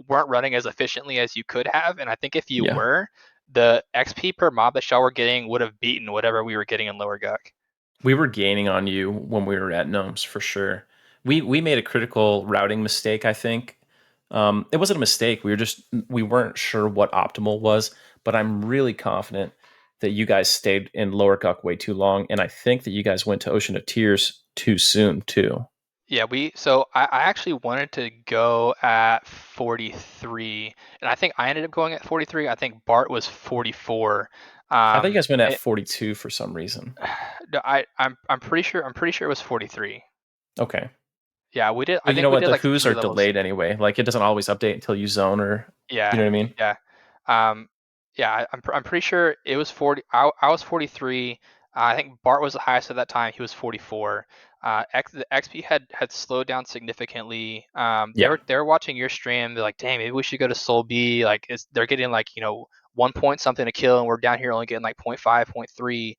Speaker 2: weren't running as efficiently as you could have, and I think if you
Speaker 1: Yeah.
Speaker 2: were, the XP per mob that y'all were getting would have beaten whatever we were getting in lower Guck.
Speaker 1: We were gaining on you when we were at Gnomes for sure. We made a critical routing mistake, I think. It wasn't a mistake. We weren't sure what optimal was, but I'm really confident that you guys stayed in Lower Guck way too long, and I think that you guys went to Ocean of Tears too soon too.
Speaker 2: Yeah, so I actually wanted to go at 43, and I think I ended up going at 43. I think Bart was 44.
Speaker 1: I think you guys went at
Speaker 2: It,
Speaker 1: 42 for some reason.
Speaker 2: no, I'm pretty sure it was 43.
Speaker 1: Okay.
Speaker 2: Yeah, we did. I
Speaker 1: But you
Speaker 2: think
Speaker 1: know
Speaker 2: we
Speaker 1: what?
Speaker 2: did
Speaker 1: The
Speaker 2: like
Speaker 1: who's are
Speaker 2: three levels.
Speaker 1: delayed anyway. Like it doesn't always update until you zone or, you
Speaker 2: Yeah,
Speaker 1: know what I mean?
Speaker 2: yeah. Um, yeah, I'm pretty sure it was 40. I was 43. I think Bart was the highest at that time. He was 44. The XP had slowed down significantly.
Speaker 1: Yeah.
Speaker 2: They were watching your stream. They're like, dang, maybe we should go to Soul B. Like, they're getting like 1 point something to kill, and we're down here only getting like point 0.5, point 0.3.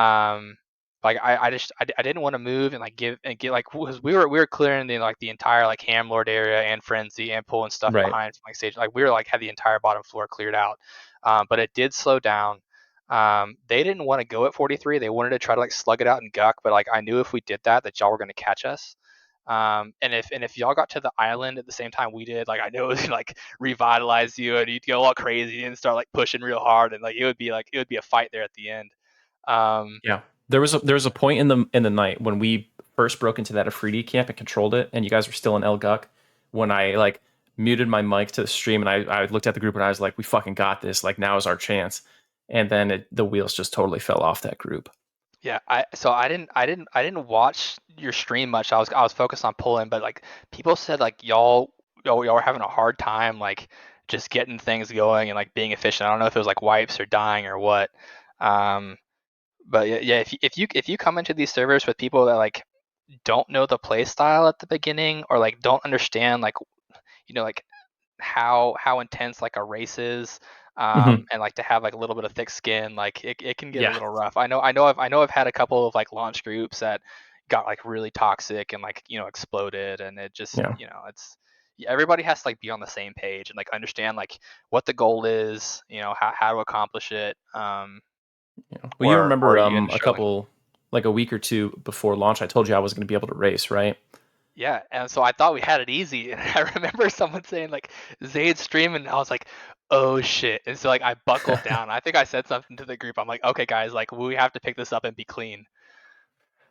Speaker 2: Um, like I didn't want to move and like give and get like because we were clearing the entire like Hamlord area and Frenzy and pulling stuff
Speaker 1: Right.
Speaker 2: behind from like stage, like we were like had the entire bottom floor cleared out. But it did slow down. They didn't want to go at 43. They wanted to try to like slug it out and guck, but like I knew if we did that y'all were going to catch us. And if y'all got to the island at the same time we did, like I know it would like revitalize you and you'd go all crazy and start like pushing real hard, and like it would be a fight there at the end. Um,
Speaker 1: Yeah. There was a point in the night when we first broke into that Afridi camp and controlled it, and you guys were still in El Guk, when I like muted my mic to the stream and I looked at the group and I was like, we fucking got this. Like now is our chance. And then the wheels just totally fell off that group.
Speaker 2: yeah, I didn't watch your stream much. I was focused on pulling, but like people said like y'all were having a hard time like just getting things going and like being efficient. I don't know if it was like wipes or dying or what. Um, but yeah, if you come into these servers with people that like don't know the play style at the beginning or like don't understand like like how intense like a race is,
Speaker 1: Hmm.
Speaker 2: and like to have like a little bit of thick skin, like it can get a
Speaker 1: Yeah.
Speaker 2: little rough. I know I've had a couple of like launch groups that got like really toxic and like exploded, and it just
Speaker 1: Yeah.
Speaker 2: it's yeah, everybody has to like be on the same page and like understand like what the goal is, how to accomplish it,
Speaker 1: Yeah. Well, you
Speaker 2: or
Speaker 1: remember
Speaker 2: you end up
Speaker 1: a
Speaker 2: struggling.
Speaker 1: couple like a week or two before launch, I told you I was going to be able to race, right?
Speaker 2: Yeah, and so I thought we had it easy, and I remember someone saying like Zade's streaming, and I was like, "Oh shit!" And so like I buckled down. I think I said something to the group. I'm like, "Okay, guys, like we have to pick this up and be clean."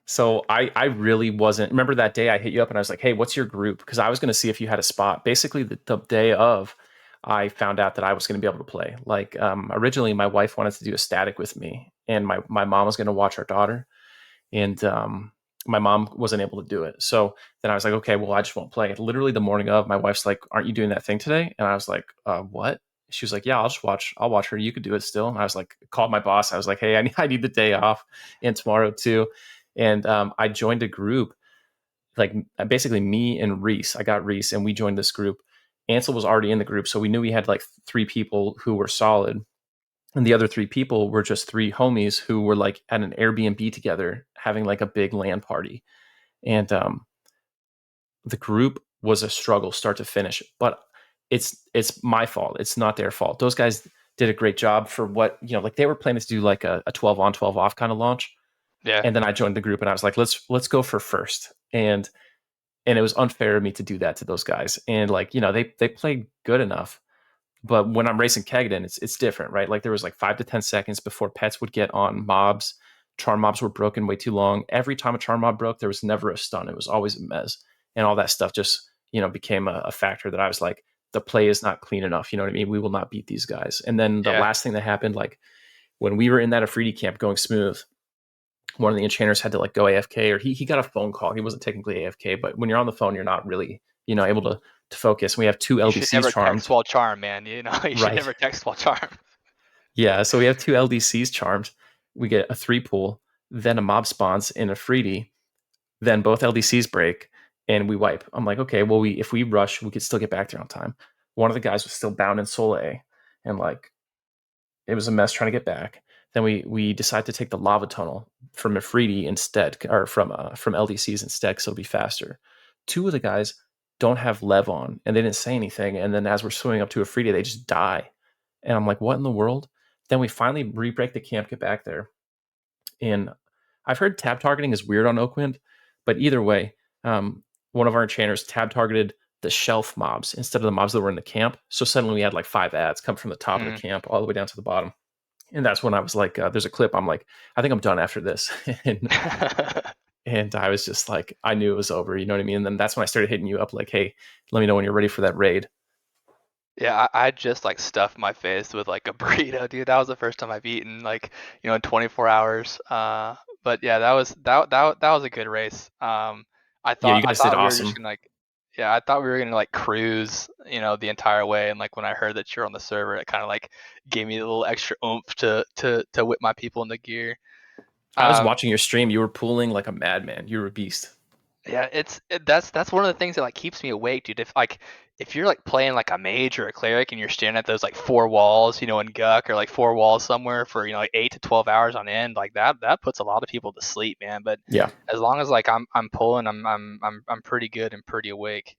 Speaker 1: So I really wasn't. Remember that day I hit you up and I was like, "Hey, what's your group?" Because I was going to see if you had a spot. Basically, the day of, I found out that I was going to be able to play. Like originally, my wife wanted to do a static with me, and my mom was going to watch our daughter, and my mom wasn't able to do it. So then I was like, "Okay, well, I just won't play." Literally the morning of, my wife's like, "Aren't you doing that thing today?" And I was like, "What?" She was like, "Yeah, I'll just watch. I'll watch her. You could do it still." And I was like, called my boss. I was like, "Hey, I need the day off, and tomorrow too." And I joined a group, like basically me and Reese. I got Reese, and we joined this group. Ansel was already in the group, so we knew we had like three people who were solid, and the other three people were just three homies who were like at an Airbnb together, having like a big LAN party. And the group was a struggle, start to finish. But it's my fault. It's not their fault. Those guys did a great job for what like they were planning to do like a 12 on 12 off kind of launch.
Speaker 2: Yeah,
Speaker 1: And then I joined the group and I was like, let's go for first. And it was unfair of me to do that to those guys. And like, they played good enough. But when I'm racing Kegadin, it's different, right? Like there was like 5 to 10 seconds before pets would get on mobs. Charm mobs were broken way too long. Every time a charm mob broke, there was never a stun. It was always a mez. And all that stuff just, became a factor that I was like, the play is not clean enough. You know what I mean? We will not beat these guys. And then the
Speaker 2: yeah.
Speaker 1: last thing that happened, like when we were in that Afridi camp going smooth, one of the enchanters had to like go AFK, or he got a phone call. He wasn't technically AFK, but when you're on the phone, you're not really, able to focus. We have two
Speaker 2: You should
Speaker 1: LDCs
Speaker 2: never text
Speaker 1: charmed.
Speaker 2: while charm, man. You should
Speaker 1: Right.
Speaker 2: never text while charm.
Speaker 1: Yeah, so we have two LDCs charmed. We get a three pool, then a mob spawns in a freebie, then both LDCs break, and we wipe. I'm like, okay, well, if we rush, we could still get back there on time. One of the guys was still bound in Soul A, and like it was a mess trying to get back. Then we decide to take the lava tunnel from Afridi instead, or from LDCs instead, so it'll be faster. Two of the guys don't have lev on, and they didn't say anything. And then as we're swimming up to Afridi, they just die. And I'm like, what in the world? Then we finally re-break the camp, get back there. And I've heard tab targeting is weird on Oakwynd, but either way, one of our enchanters tab targeted the shelf mobs instead of the mobs that were in the camp. So suddenly we had like 5 ads come from the top of the
Speaker 2: Mm.
Speaker 1: camp all the way down to the bottom. And that's when I was like, there's a clip. I'm like, I think I'm done after this. And and I was just like, I knew it was over. You know what I mean? And then that's when I started hitting you up, like, hey, let me know when you're ready for that raid.
Speaker 2: Yeah, I just like stuffed my face with like a burrito, dude. That was the first time I've eaten like, in 24 hours. But yeah, that was a good race. I
Speaker 1: Yeah,
Speaker 2: thought
Speaker 1: you
Speaker 2: I
Speaker 1: guys did
Speaker 2: thought we were just
Speaker 1: awesome.
Speaker 2: gonna like, yeah, I thought we were gonna like cruise, the entire way. And like when I heard that you're on the server, it kind of like gave me a little extra oomph to whip my people into gear.
Speaker 1: I was
Speaker 2: Um,
Speaker 1: watching your stream. You were pooling like a madman. You were a beast.
Speaker 2: Yeah, that's one of the things that like keeps me awake, dude. If you're like playing like a mage or a cleric and you're staring at those like four walls, in Guck or like four walls somewhere for like 8 to 12 hours on end, like that puts a lot of people to sleep, man. But
Speaker 1: Yeah.
Speaker 2: as long as like I'm pulling, I'm pretty good and pretty awake.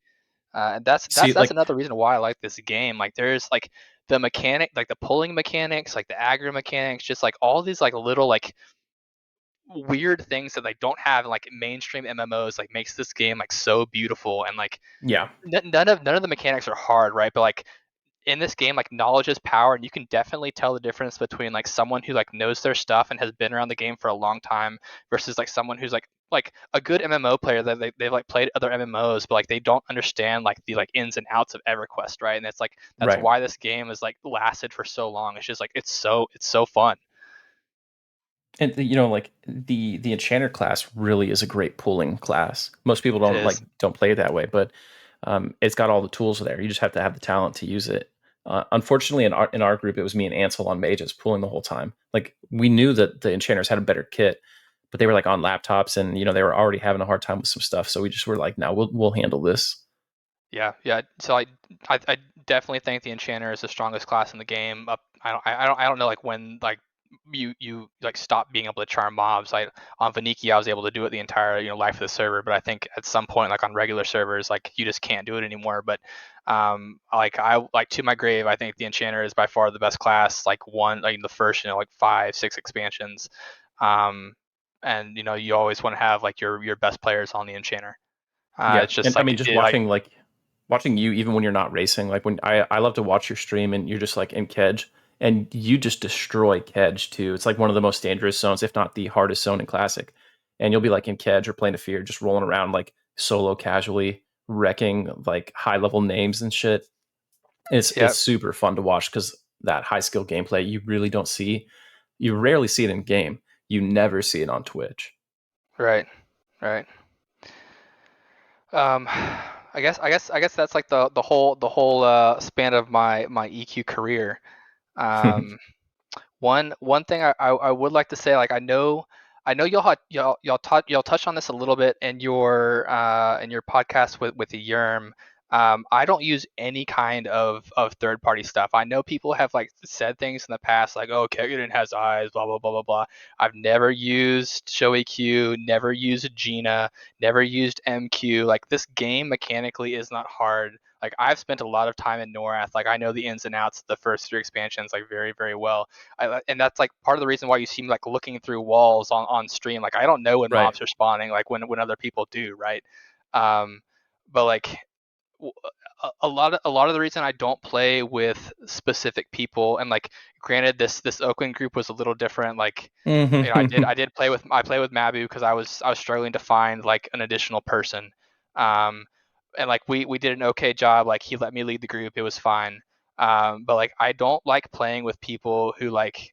Speaker 2: And
Speaker 1: See,
Speaker 2: that's
Speaker 1: like,
Speaker 2: another reason why I like this game. Like there's like the mechanic, like the pulling mechanics, like the aggro mechanics, just like all these like little like weird things that they don't have in like mainstream MMOs like makes this game like so beautiful and like
Speaker 1: yeah,
Speaker 2: none of the mechanics are hard, right? But like in this game, like knowledge is power, and you can definitely tell the difference between like someone who like knows their stuff and has been around the game for a long time versus like someone who's like a good MMO player that they've like played other MMOs, but like they don't understand like the like ins and outs of EverQuest, right? And it's like that's
Speaker 1: right.
Speaker 2: why this game has like lasted for so long. It's just like it's so fun.
Speaker 1: And like the enchanter class really is a great pooling class. Most people
Speaker 2: It
Speaker 1: don't
Speaker 2: is.
Speaker 1: don't play it that way, but it's got all the tools there. You just have to have the talent to use it. Unfortunately, in our group, it was me and Ansel on mages pooling the whole time. Like we knew that the enchanters had a better kit, but they were like on laptops, and they were already having a hard time with some stuff. So we just were like, no, we'll handle this.
Speaker 2: Yeah, yeah. So I definitely think the Enchanter is the strongest class in the game. I don't know like when like you like stop being able to charm mobs. Like on Vaniki, I was able to do it the entire life of the server, but I think at some point like on regular servers, like you just can't do it anymore. But like I like to my grave, I think the Enchanter is by far the best class. Like one like in the first like 5 6 expansions, um, and you always want to have like your best players on the Enchanter.
Speaker 1: Yeah,
Speaker 2: It's just
Speaker 1: and I
Speaker 2: like
Speaker 1: mean, just
Speaker 2: it, like
Speaker 1: watching you, even when you're not racing, like when I love to watch your stream and you're just like in Kedge, and you just destroy Kedge too. It's like one of the most dangerous zones, if not the hardest zone in Classic. And you'll be like in Kedge or playing a Fear, just rolling around like solo casually, wrecking like high level names and shit. It's
Speaker 2: yeah.
Speaker 1: super fun to watch because that high skill gameplay you really don't see. You rarely see it in game. You never see it on Twitch.
Speaker 2: Right, right. I guess that's like the whole span of my EQ career. Um, one thing I would like to say, like I know y'all touched on this a little bit in your podcast with the Yerm. I don't use any kind of third party stuff. I know people have like said things in the past like, oh, Kegadin has eyes, blah blah blah blah blah. I've never used Show EQ, never used Gina, never used MQ. Like this game mechanically is not hard. Like I've spent a lot of time in Norath. Like I know the ins and outs of the first three expansions like very very well. And that's like part of the reason why you see me like looking through walls on stream. Like I don't know when
Speaker 1: Right.
Speaker 2: mobs are spawning, like when other people do, right? Um, but like a lot of the reason I don't play with specific people, and like granted this Oakland group was a little different. Like I did play with Mabu because I was struggling to find like an additional person. Um, and like we did an okay job. Like he let me lead the group. It was fine. But like I don't like playing with people who like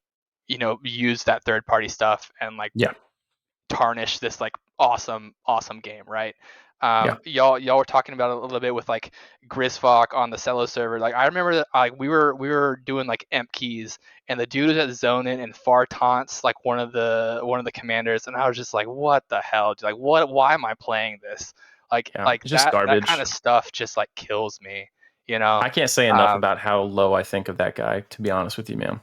Speaker 2: use that third party stuff and like
Speaker 1: Yeah.
Speaker 2: tarnish this like awesome game, right?
Speaker 1: Yeah.
Speaker 2: Y'all were talking about it a little bit with like Grisvok on the Cello server. Like I remember that like we were doing like emp keys, and the dude was at zone in and far taunts like one of the commanders, and I was just like, what the hell? Like what? Why am I playing this? Like
Speaker 1: Yeah.
Speaker 2: like
Speaker 1: It's just
Speaker 2: that kind
Speaker 1: garbage.
Speaker 2: of stuff just like kills me, you know.
Speaker 1: I can't say enough
Speaker 2: Um,
Speaker 1: about how low I think of that guy, to be honest with you, man.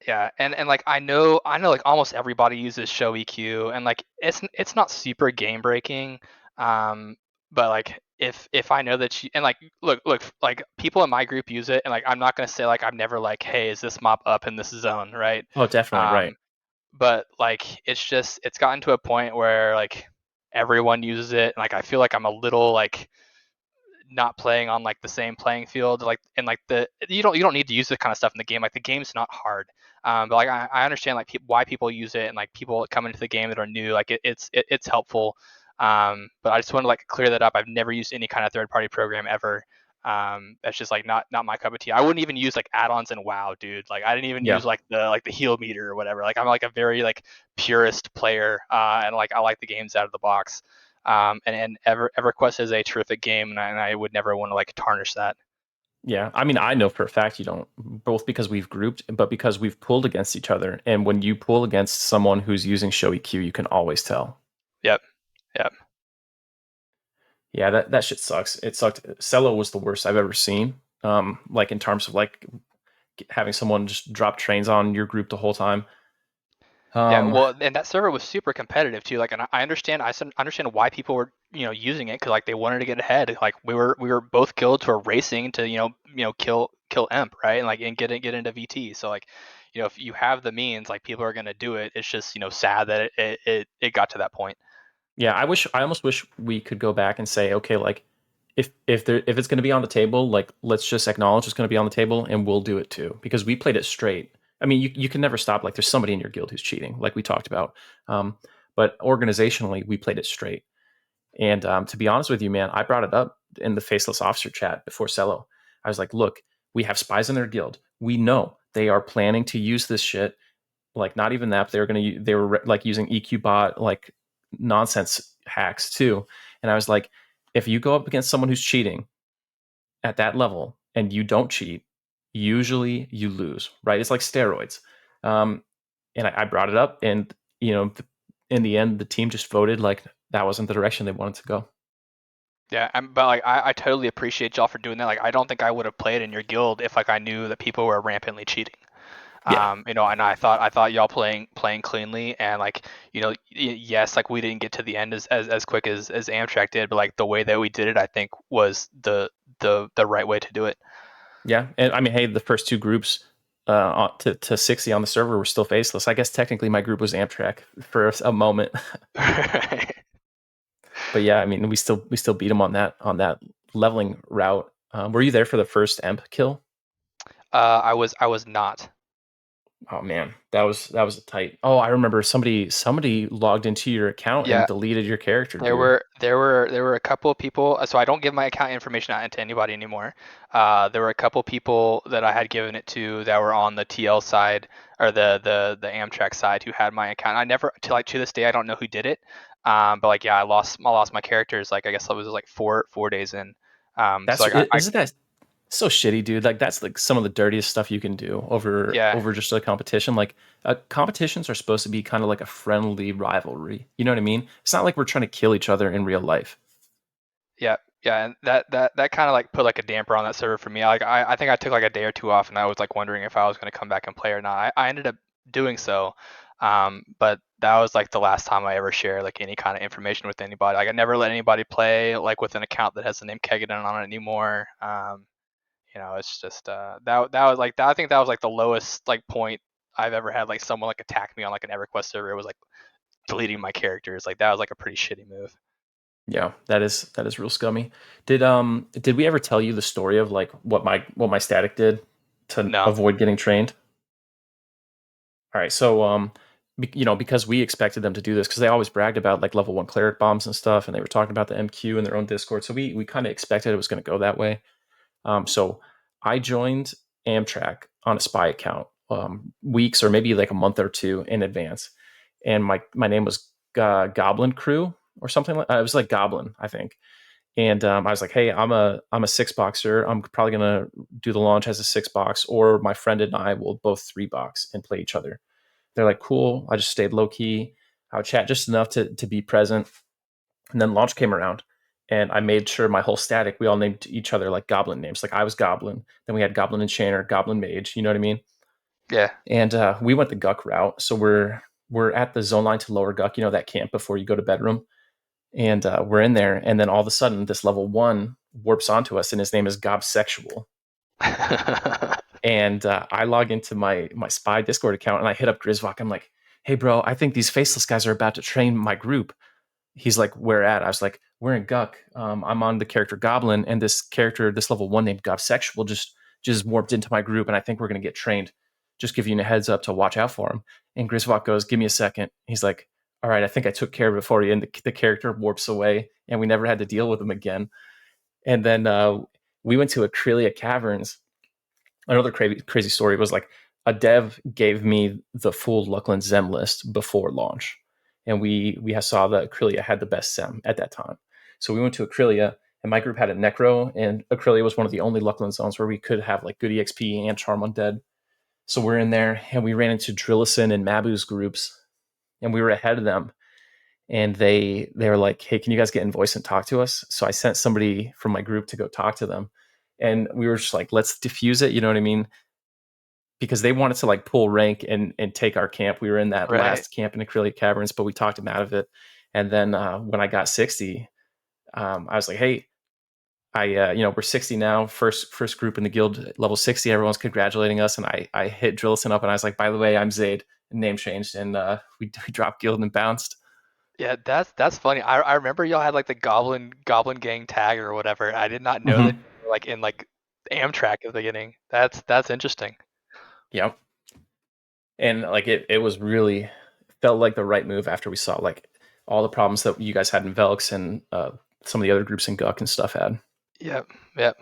Speaker 2: Yeah, and like I know like almost everybody uses show EQ, and like it's not super game breaking, um, but like if I know that you and like look like people in my group use it, and like I'm not gonna say like I'm never like, hey, is this mop up in this zone, right?
Speaker 1: Oh, definitely right.
Speaker 2: Um, but like it's gotten to a point where like everyone uses it, and like I feel like I'm a little like not playing on like the same playing field, like, and like you don't need to use this kind of stuff in the game. Like the game's not hard. But like I understand like why people use it, and like people come into the game that are new, like it's helpful. But I just want to like clear that up. I've never used any kind of third party program ever. That's just like not my cup of tea. I wouldn't even use like add-ons in WoW, dude. Like I didn't even
Speaker 1: Yeah.
Speaker 2: use like the heal meter or whatever. Like I'm like a very like purist player, and like I like the games out of the box. And EverQuest is a terrific game, and I would never want to like tarnish that.
Speaker 1: Yeah, I mean, I know for a fact you don't, both because we've grouped, but because we've pulled against each other. And when you pull against someone who's using show EQ, you can always tell.
Speaker 2: Yep, yep.
Speaker 1: Yeah, that shit sucks. It sucked. Cello was the worst I've ever seen. Like in terms of like having someone just drop trains on your group the whole time.
Speaker 2: Yeah,
Speaker 1: Um,
Speaker 2: well, and that server was super competitive too. Like, and I understand, understand why people were, using it because like they wanted to get ahead. Like we were both guilds who were racing to, kill Emp, right? And like and get into VT. So like, if you have the means, like people are gonna do it. It's just, sad that it got to that point.
Speaker 1: yeah, I almost wish we could go back and say, okay, like if it's going to be on the table, like let's just acknowledge it's going to be on the table and we'll do it too because we played it straight. I mean, you can never stop. Like there's somebody in your guild who's cheating, like we talked about. But organizationally, we played it straight. And to be honest with you, man, I brought it up in the Faceless Officer chat before Cello. I was like, look, we have spies in their guild. We know they are planning to use this shit. Like, not even that, they were like using EQ bot, like nonsense hacks too. And I was like, if you go up against someone who's cheating at that level and you don't cheat, usually you lose, right? It's like steroids. Um, and I brought it up, and in the end, the team just voted like that wasn't the direction they wanted to go.
Speaker 2: Yeah, but like I totally appreciate y'all for doing that. Like I don't think I would have played in your guild if like I knew that people were rampantly cheating.
Speaker 1: Yeah,
Speaker 2: And I thought y'all playing cleanly, and like, yes, like we didn't get to the end as quick as Amtrak did, but like the way that we did it, I think was the right way to do it.
Speaker 1: yeah. And I mean, hey, the first two groups to 60 on the server were still faceless. I guess technically my group was Amtrak for a moment. But yeah, I mean, we still beat them on that leveling route. Were you there for the first Emp kill?
Speaker 2: I was not.
Speaker 1: Oh man, that was a tight. Oh, I remember somebody logged into your account and
Speaker 2: Yeah,
Speaker 1: deleted your character,
Speaker 2: There
Speaker 1: dude.
Speaker 2: were there were there were a couple of people. So I don't give my account information out to anybody anymore. There were a couple people that I had given it to that were on the TL side or the Amtrak side who had my account. I never to this day I don't know who did it. But like yeah, I lost my characters. Like I guess I was like four days in. So
Speaker 1: That's
Speaker 2: like I
Speaker 1: isn't that so shitty, dude? Like that's like some of the dirtiest stuff you can do over
Speaker 2: yeah.
Speaker 1: over just a competition. Like competitions are supposed to be kind of like a friendly rivalry. You know what I mean? It's not like we're trying to kill each other in real life.
Speaker 2: Yeah, yeah, and that kind of like put like a damper on that server for me. Like I think I took like a day or two off, and I was like wondering if I was going to come back and play or not. I ended up doing so, but that was like the last time I ever shared like any kind of information with anybody. Like I never let anybody play like with an account that has the name Kegadin on it anymore. It's just that was like that. I think that was like the lowest like point I've ever had like someone like attack me on like an EverQuest server. It was like deleting my characters. Like that was like a pretty shitty move.
Speaker 1: Yeah, that is real scummy. Did we ever tell you the story of like what my static did to
Speaker 2: No.
Speaker 1: avoid getting trained? All right, so because we expected them to do this because they always bragged about like level 1 cleric bombs and stuff, and they were talking about the MQ in their own Discord. So we kind of expected it was going to go that way. So I joined Amtrak on a spy account weeks or maybe like a month or two in advance, and my name was Goblin Crew or something like it was like Goblin, I think. And I was like, hey, I'm a six boxer. I'm probably gonna do the launch as a six box, or my friend and I will both three box and play each other. They're like, cool. I just stayed low key. I would chat just enough to be present. And then launch came around, and I made sure my whole static, we all named each other like goblin names. Like I was Goblin. Then we had Goblin Enchanter, Goblin Mage. You know what I mean?
Speaker 2: Yeah.
Speaker 1: And we went the Guck route. So we're at the zone line to lower Guck. You know that camp before you go to bedroom. And we're in there, and then all of a sudden, this level 1 warps onto us, and his name is Gobsexual. And I log into my spy Discord account, and I hit up Griswock. I'm like, "Hey, bro, I think these faceless guys are about to train my group." He's like, "Where at?" I was like, we're in Guck. I'm on the character Goblin, and this character, this level 1 named Gobsexual, just warped into my group, and I think we're gonna get trained. Just give you a heads up to watch out for him." And Griswold goes, "Give me a second." He's like, "All right, I think I took care of it for you." And the character warps away, and we never had to deal with him again. And then we went to Acrelia Caverns. Another crazy story was like a dev gave me the full Luckland Zem list before launch, and we saw that Acrelia had the best Zem at that time. So we went to Acrelia, and my group had a Necro, and Acrelia was one of the only Luckland zones where we could have like good EXP and Charm Undead. So we're in there, and we ran into Drillison and Mabu's groups, and we were ahead of them. And they were like, "Hey, can you guys get in voice and talk to us?" So I sent somebody from my group to go talk to them, and we were just like, "Let's diffuse it." You know what I mean? Because they wanted to like pull rank and take our camp. We were in that
Speaker 2: Right.
Speaker 1: last camp in Acrylic Caverns, but we talked them out of it. And then when I got 60, I was like, "Hey, we're 60 now, first group in the guild, level 60. Everyone's congratulating us." And I hit Drillison up, and I was like, "By the way, I'm Zaide." Name changed, and we dropped guild and bounced.
Speaker 2: Yeah, that's funny. I remember y'all had like the Goblin Gang tag or whatever. I did not know that
Speaker 1: Mm-hmm.
Speaker 2: you were, like in like Amtrak at the beginning. That's interesting.
Speaker 1: Yep. And like it was really felt like the right move after we saw like all the problems that you guys had in Velx and some of the other groups in Guck and stuff had.
Speaker 2: Yep, yep.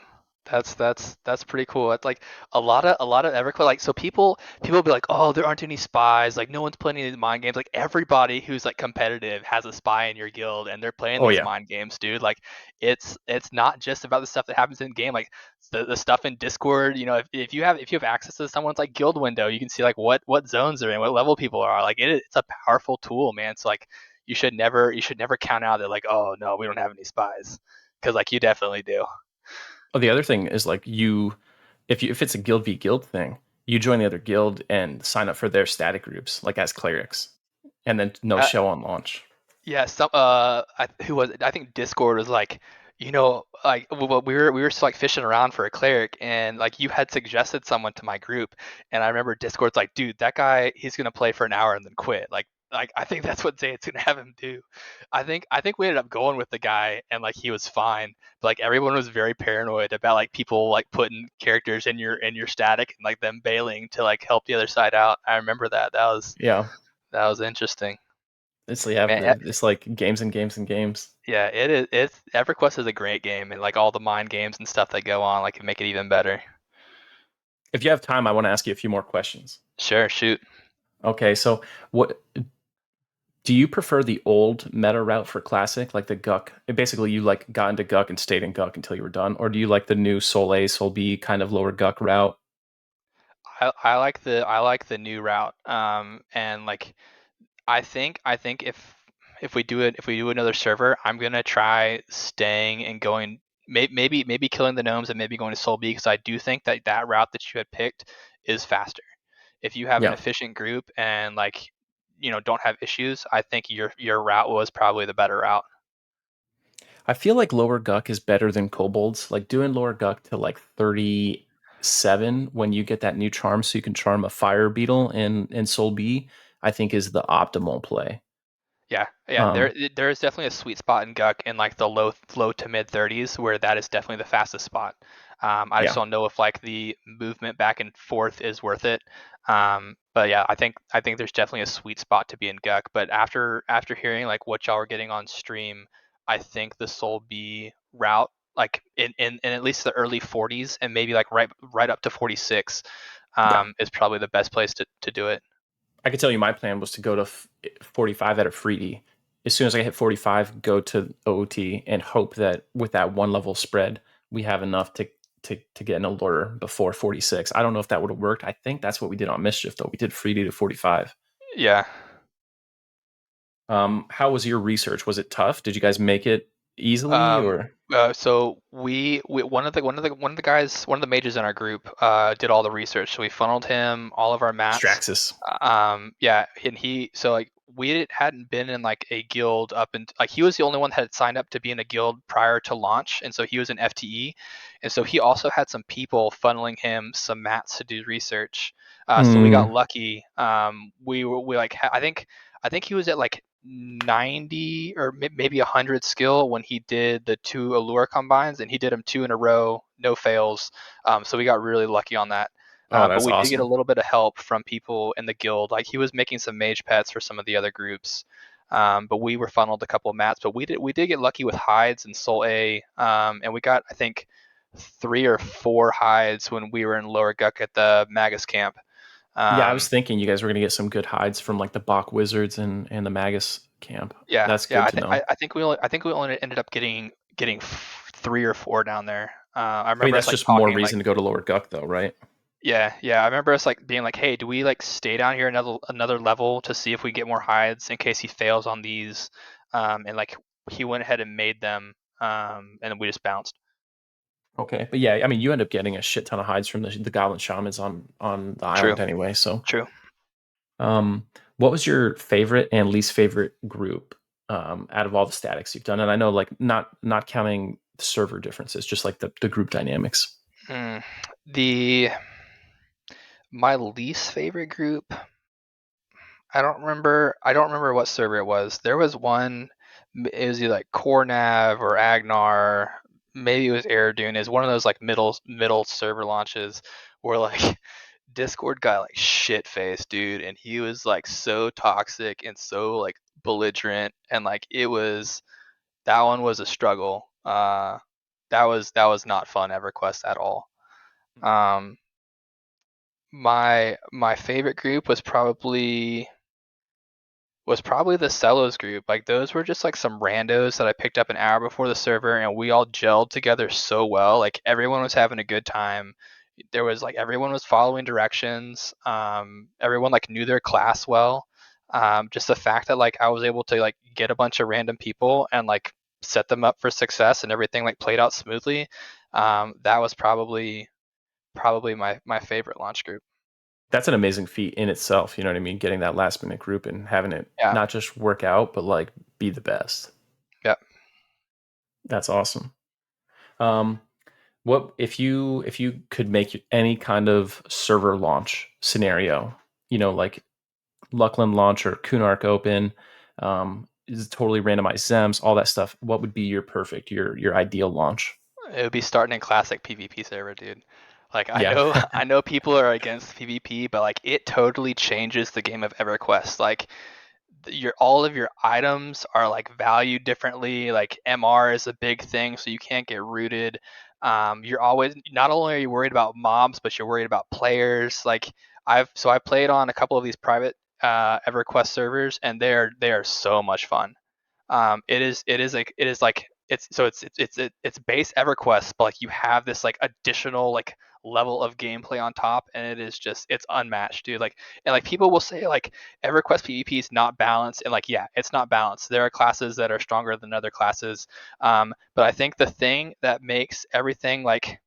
Speaker 2: That's pretty cool. It's like a lot of EverQuest. Like so people be like, oh, there aren't any spies. Like no one's playing any mind games. Like everybody who's like competitive has a spy in your guild, and they're playing
Speaker 1: Oh
Speaker 2: these
Speaker 1: yeah.
Speaker 2: mind games, dude. Like it's not just about the stuff that happens in game. Like the stuff in Discord. You know, if you have access to someone's like guild window, you can see like what zones they're in, what level people are. Like it's a powerful tool, man. So like you should never count out that like, oh no, we don't have any spies, because like you definitely do.
Speaker 1: Oh, the other thing is like if it's a guild v guild thing, you join the other guild and sign up for their static groups like as clerics, and then no
Speaker 2: Uh,
Speaker 1: show on launch.
Speaker 2: yeah, who was it? I think Discord was like, like we were just like fishing around for a cleric, and like you had suggested someone to my group, and I remember Discord's like, dude, that guy, he's gonna play for an hour and then quit. Like I think that's what Zayd's gonna have him do. I think we ended up going with the guy, and like he was fine, but like everyone was very paranoid about like people like putting characters in your static and like them bailing to like help the other side out. I remember that.
Speaker 1: Yeah,
Speaker 2: That was interesting. Man,
Speaker 1: it's like games and games and games.
Speaker 2: yeah, it is. EverQuest is a great game, and like all the mind games and stuff that go on, like can make it even better.
Speaker 1: If you have time, I want to ask you a few more questions.
Speaker 2: Sure, shoot.
Speaker 1: Okay, so what do you prefer, the old meta route for classic, like the Guck? Basically, you like got into Guck and stayed in Guck until you were done, or do you like the new Soul A, Soul B kind of lower Guck route?
Speaker 2: I like the new route. And like I think if we do another server, I'm gonna try staying and going, maybe killing the gnomes and maybe going to Soul B, because I do think that route that you had picked is faster. If you have an
Speaker 1: Yeah,
Speaker 2: efficient group and like don't have issues, I think your route was probably the better route.
Speaker 1: I feel like lower Guck is better than Kobolds. Like doing lower Guck to like 37 when you get that new charm, so you can charm a Fire Beetle in Soul B, I think is the optimal play.
Speaker 2: Yeah, yeah. There
Speaker 1: Um,
Speaker 2: there is definitely a sweet spot in Guck in like the low to mid 30s, where that is definitely the fastest spot. I just
Speaker 1: yeah,
Speaker 2: don't know if like the movement back and forth is worth it. But yeah, I think there's definitely a sweet spot to be in Guck. But after hearing like what y'all were getting on stream, I think the Soul B route, like in at least the early 40s and maybe like right up to 46,
Speaker 1: yeah.
Speaker 2: is probably the best place to do it.
Speaker 1: I could tell you my plan was to go to 45 at a free D. As soon as I hit 45, go to OOT and hope that with that one level spread, we have enough to get an allure before 46. I don't know if that would have worked. I think that's what we did on Mischief, though. We did free D to 45.
Speaker 2: Yeah.
Speaker 1: How was your research? Was it tough? Did you guys make it easily
Speaker 2: Um,
Speaker 1: or
Speaker 2: so we one of the guys, one of the mages in our group, did all the research. So we funneled him all of our mats.
Speaker 1: Straxus?
Speaker 2: Yeah, and like hadn't been in like a guild up, and like he was the only one that had signed up to be in a guild prior to launch, and so he was an FTE, and so he also had some people funneling him some mats to do research. So we got
Speaker 1: Mm,
Speaker 2: lucky. We like I think he was at like 90 or maybe 100 skill when he did the 2 allure combines, and he did them 2 in a row, no fails. So we got really lucky on that.
Speaker 1: Oh,
Speaker 2: But
Speaker 1: that's
Speaker 2: we did get a
Speaker 1: awesome.
Speaker 2: little bit of help from people in the guild. Like he was making some mage pets for some of the other groups. But we were funneled a couple of mats. But we did get lucky with hides and Soul A. And we got, I think, 3 or 4 hides when we were in Lower Guck at the Magus camp.
Speaker 1: Yeah, I was
Speaker 2: Um,
Speaker 1: thinking you guys were gonna get some good hides from like the Bach Wizards and the Magus camp.
Speaker 2: Yeah,
Speaker 1: That's
Speaker 2: yeah.
Speaker 1: good to know.
Speaker 2: I think we only ended up getting 3 or 4 down there. I
Speaker 1: I mean,
Speaker 2: remember us
Speaker 1: that's
Speaker 2: like
Speaker 1: just more
Speaker 2: talking like,
Speaker 1: reason to go to Lower Guck, though, right?
Speaker 2: yeah, yeah. I remember us like being like, hey, do we like stay down here another level to see if we get more hides in case he fails on these? And like he went ahead and made them, and then we just bounced.
Speaker 1: Okay, but yeah, I mean, you end up getting a shit ton of hides from the Goblin Shamans on the
Speaker 2: True,
Speaker 1: island anyway. So,
Speaker 2: true.
Speaker 1: um, what was your favorite and least favorite group out of all the statics you've done? And I know, like, not counting server differences, just like the group dynamics.
Speaker 2: Mm. The My least favorite group, I don't remember what server it was. There was one. It was either like Kornav or Agnar. Maybe it was Aradune. Is one of those like middle server launches where like Discord got like shit faced, dude, and he was like so toxic and so like belligerent, and like it was, that one was a struggle. That was not fun EverQuest at all. Um, my favorite group was probably the Cellos group. Like those were just like some randos that I picked up an hour before the server, and we all gelled together so well. Like everyone was having a good time. There was like everyone was following directions. Everyone like knew their class well. Just the fact that like I was able to like get a bunch of random people and like set them up for success, and everything like played out smoothly. That was probably my favorite launch group.
Speaker 1: That's an amazing feat in itself. You know what I mean? Getting that last minute group and having it
Speaker 2: Yeah,
Speaker 1: not just work out, but like be the best.
Speaker 2: yeah.
Speaker 1: That's awesome. Um, what if you could make any kind of server launch scenario? You know, like Luckland launch or Kunark open, is totally randomized Zems, all that stuff. What would be your perfect, your ideal launch?
Speaker 2: It would be starting in classic PvP server, dude. Like I
Speaker 1: Yeah,
Speaker 2: know I know people are against PvP, but like it totally changes the game of EverQuest. Like your all of your items are like valued differently. Like MR is a big thing, so you can't get rooted. You're always, not only are you worried about mobs, but you're worried about players. Like I played on a couple of these private EverQuest servers, and they are so much fun. It's base EverQuest, but like you have this like additional like level of gameplay on top, and it's unmatched, dude. Like, and like people will say like EverQuest PvP is not balanced, and like yeah, it's not balanced. There are classes that are stronger than other classes, but I think the thing that makes everything like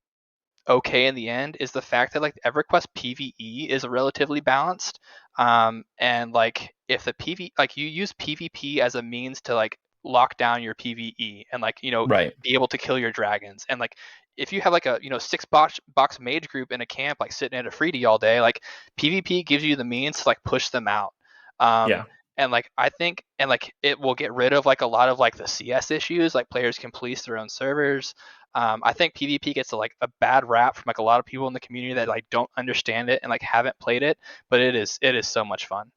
Speaker 2: okay in the end is the fact that like EverQuest PvE is relatively balanced. And like if the PV like you use PvP as a means to like lock down your PvE and like
Speaker 1: right.
Speaker 2: be able to kill your dragons, and like if you have like a 6 box mage group in a camp like sitting at a freebie all day, like PvP gives you the means to like push them out. Um,
Speaker 1: Yeah.
Speaker 2: and like I think, and like it will get rid of like a lot of like the CS issues, like players can police their own servers. I think PvP gets a bad rap from like a lot of people in the community that like don't understand it and like haven't played it, but it is so much fun.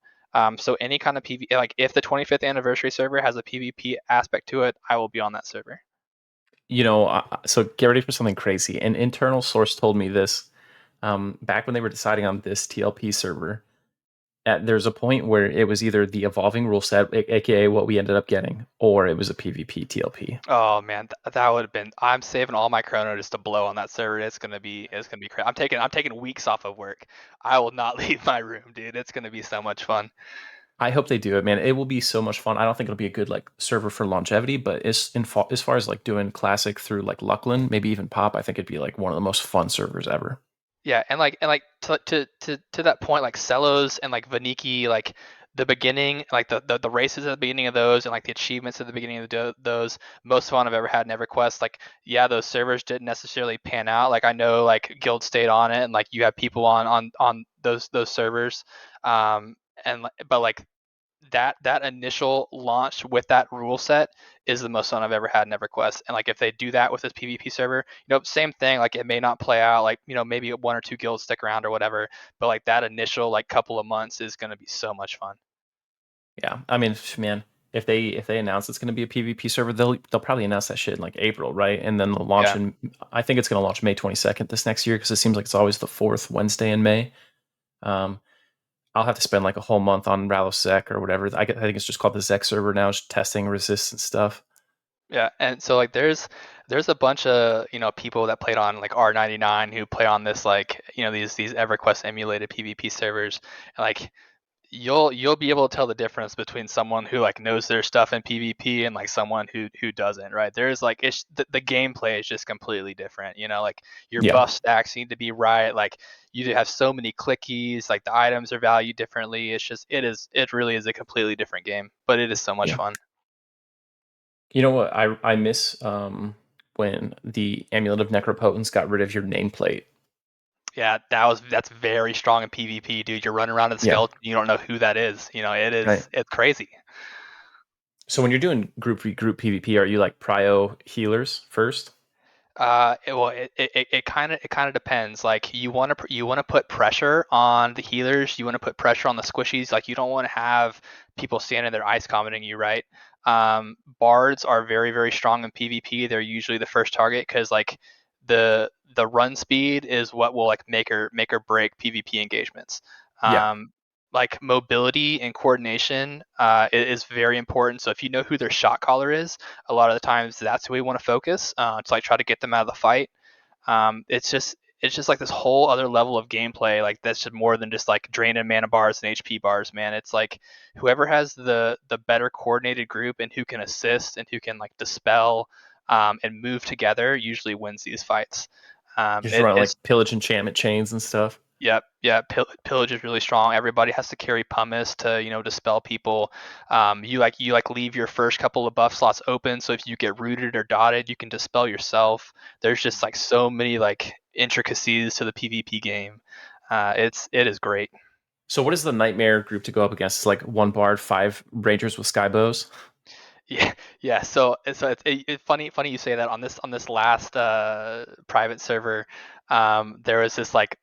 Speaker 2: So any kind of PvP, like if the 25th anniversary server has a PvP aspect to it, I will be on that server.
Speaker 1: So get ready for something crazy. An internal source told me this back when they were deciding on this TLP server. There's a point where it was either the evolving rule set, aka what we ended up getting, or it was a PvP TLP.
Speaker 2: Oh man, that would have been. I'm saving all my chrono just to blow on that server. It's gonna be crazy. I'm taking weeks off of work. I will not leave my room, dude. It's gonna be so much fun.
Speaker 1: I hope they do it, man. It will be so much fun. I don't think it'll be a good like server for longevity, but as far as like doing classic through like Luckland, maybe even Pop, I think it'd be like one of the most fun servers ever.
Speaker 2: Yeah, and like to that point, like Cellos and like Vaniki, like the beginning, like the races at the beginning of those, and like the achievements at the beginning of those, most fun I've ever had in EverQuest. Like, yeah, those servers didn't necessarily pan out. Like I know like Guild stayed on it, and like you have people on those servers, um, but like that initial launch with that rule set is the most fun I've ever had in EverQuest. And like if they do that with this PvP server, same thing. Like it may not play out. Like maybe one or two guilds stick around or whatever. But like that initial like couple of months is going to be so much fun.
Speaker 1: Yeah, I mean, man, if they announce it's going to be a PvP server, they'll probably announce that shit in like April, right? And then they'll launch
Speaker 2: Yeah.
Speaker 1: in. I think it's going to launch May 22nd this next year because it seems like it's always the fourth Wednesday in May. Um, I'll have to spend like a whole month on Rallosec or whatever. I think it's just called the Zek server now, just testing resistance stuff.
Speaker 2: Yeah, and so like there's a bunch of people that played on like R99 who play on this like these EverQuest emulated PvP servers. And, like you'll be able to tell the difference between someone who like knows their stuff in PvP and like someone who doesn't, right? There's like the gameplay is just completely different. Like your
Speaker 1: Yeah,
Speaker 2: buff stacks need to be right. Like you have so many clickies. Like the items are valued differently. It really is a completely different game, but it is so much
Speaker 1: yeah.
Speaker 2: fun.
Speaker 1: You know what? I miss when the Amulet of Necropotence got rid of your nameplate.
Speaker 2: Yeah, that's very strong in PvP, dude. You're running around with a
Speaker 1: Yeah,
Speaker 2: skeleton, you don't know who that is.
Speaker 1: right.
Speaker 2: It's crazy.
Speaker 1: So when you're doing group group PvP, are you like prio healers first?
Speaker 2: It kind of depends. Like you want to put pressure on the healers. You want to put pressure on the squishies. Like you don't want to have people standing there ice commenting you, right? Bards are very very strong in PvP. They're usually the first target because like the run speed is what will like make or break PvP engagements.
Speaker 1: Yeah,
Speaker 2: Um, like mobility and coordination is very important. So if you know who their shot caller is, a lot of the times that's who we want to focus to like try to get them out of the fight. It's just like this whole other level of gameplay. Like that's just more than just like draining mana bars and HP bars, man. It's like whoever has the better coordinated group and who can assist and who can like dispel and move together usually wins these fights.
Speaker 1: you just
Speaker 2: It,
Speaker 1: run
Speaker 2: it's
Speaker 1: like pillage enchantment chains and stuff.
Speaker 2: Yep, yeah. Pillage is really strong. Everybody has to carry pumice to dispel people. You leave your first couple of buff slots open, so if you get rooted or dotted, you can dispel yourself. There's just like so many like intricacies to the PvP game. It is great.
Speaker 1: So what is the nightmare group to go up against? It's like one bard, five rangers with skybows.
Speaker 2: Yeah, yeah. So it's funny you say that on this last private server. There was this like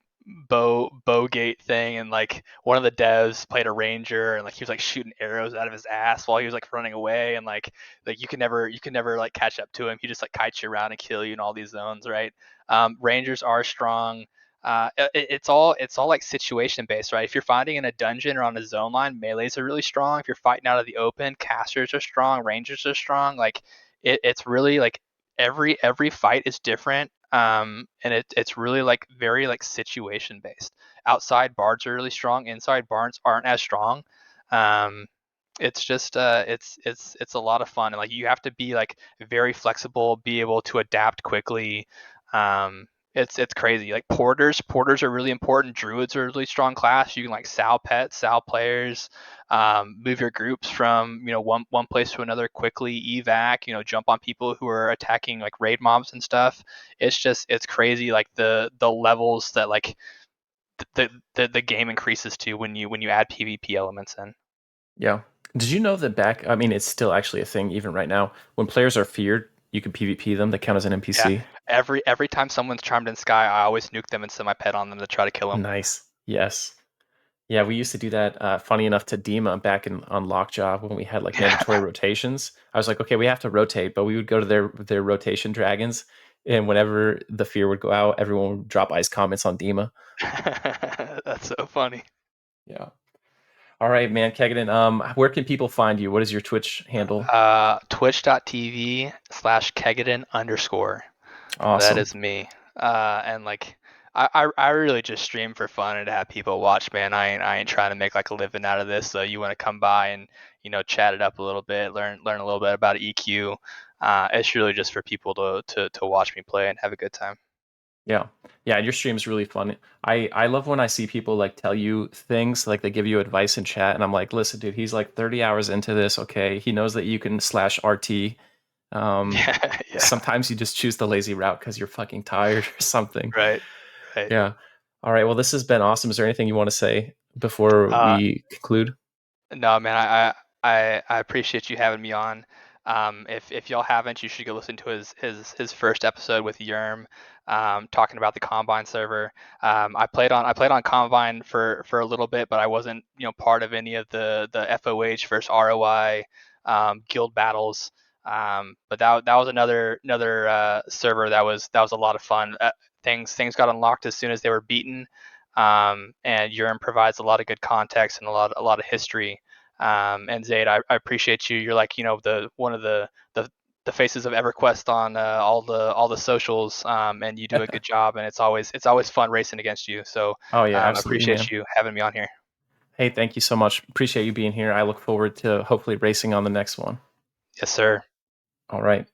Speaker 2: bow gate thing, and like one of the devs played a ranger, and like he was like shooting arrows out of his ass while he was like running away, and like you can never like catch up to him. He just like kites you around and kill you in all these zones, right? Rangers are strong. It's all like situation based, right? If you're fighting in a dungeon or on a zone line, melees are really strong. If you're fighting out of the open, casters are strong, rangers are strong. Like it's really like every fight is different. And it's really like very like situation based. Outside bards are really strong. Inside bards aren't as strong. Um, it's just it's a lot of fun, and like you have to be like very flexible, be able to adapt quickly. It's crazy. Like porters are really important. Druids are a really strong class. You can like sal pets, sal players, move your groups from one place to another quickly, evac, jump on people who are attacking like raid mobs and stuff. It's crazy like the levels that like the game increases to when you add PvP elements in.
Speaker 1: Yeah. Did you know that back? I mean, it's still actually a thing even right now. When players are feared, you can PvP them. They count as an
Speaker 2: Yeah.
Speaker 1: NPC.
Speaker 2: Every time someone's charmed in sky, I always nuke them and set my pet on them to try to kill them.
Speaker 1: Nice. Yes. Yeah, we used to do that. Funny enough, to Dima back on Lockjaw when we had like mandatory
Speaker 2: Yeah.
Speaker 1: rotations. I was like, okay, we have to rotate, but we would go to their rotation dragons, and whenever the fear would go out, everyone would drop ice comments on Dima.
Speaker 2: That's so funny.
Speaker 1: Yeah. All right, man, Kegadin. Where can people find you? What is your Twitch handle?
Speaker 2: Twitch.tv/Kegadin_. That
Speaker 1: Awesome.
Speaker 2: is me. And like I really just stream for fun and to have people watch, man. I ain't trying to make like a living out of this. So you want to come by and chat it up a little bit, learn a little bit about EQ. It's really just for people to watch me play and have a good time.
Speaker 1: Yeah. Yeah, your stream's really fun. I love when I see people like tell you things, like they give you advice in chat, and I'm like, listen, dude, he's like 30 hours into this. Okay, he knows that you can slash RT. Um,
Speaker 2: Yeah, yeah.
Speaker 1: Sometimes you just choose the lazy route because you're fucking tired or something.
Speaker 2: Right, right.
Speaker 1: Yeah. All right. Well, this has been awesome. Is there anything you want to say before
Speaker 2: Uh,
Speaker 1: we conclude?
Speaker 2: No, man, I appreciate you having me on. If y'all haven't, you should go listen to his first episode with Yerm, talking about the Combine server. I played on Combine for a little bit, but I wasn't part of any of the FOH versus ROI guild battles. But that was another server that was a lot of fun. Things got unlocked as soon as they were beaten. And Urim provides a lot of good context and a lot of history. And Zaide, I appreciate you. You're like the one of the faces of EverQuest on all the socials, and you do a good job. And it's always fun racing against you. So
Speaker 1: Oh yeah,
Speaker 2: I
Speaker 1: absolutely,
Speaker 2: appreciate
Speaker 1: man.
Speaker 2: you having me on here.
Speaker 1: Hey, thank you so much. Appreciate you being here. I look forward to hopefully racing on the next one.
Speaker 2: Yes, sir.
Speaker 1: All right.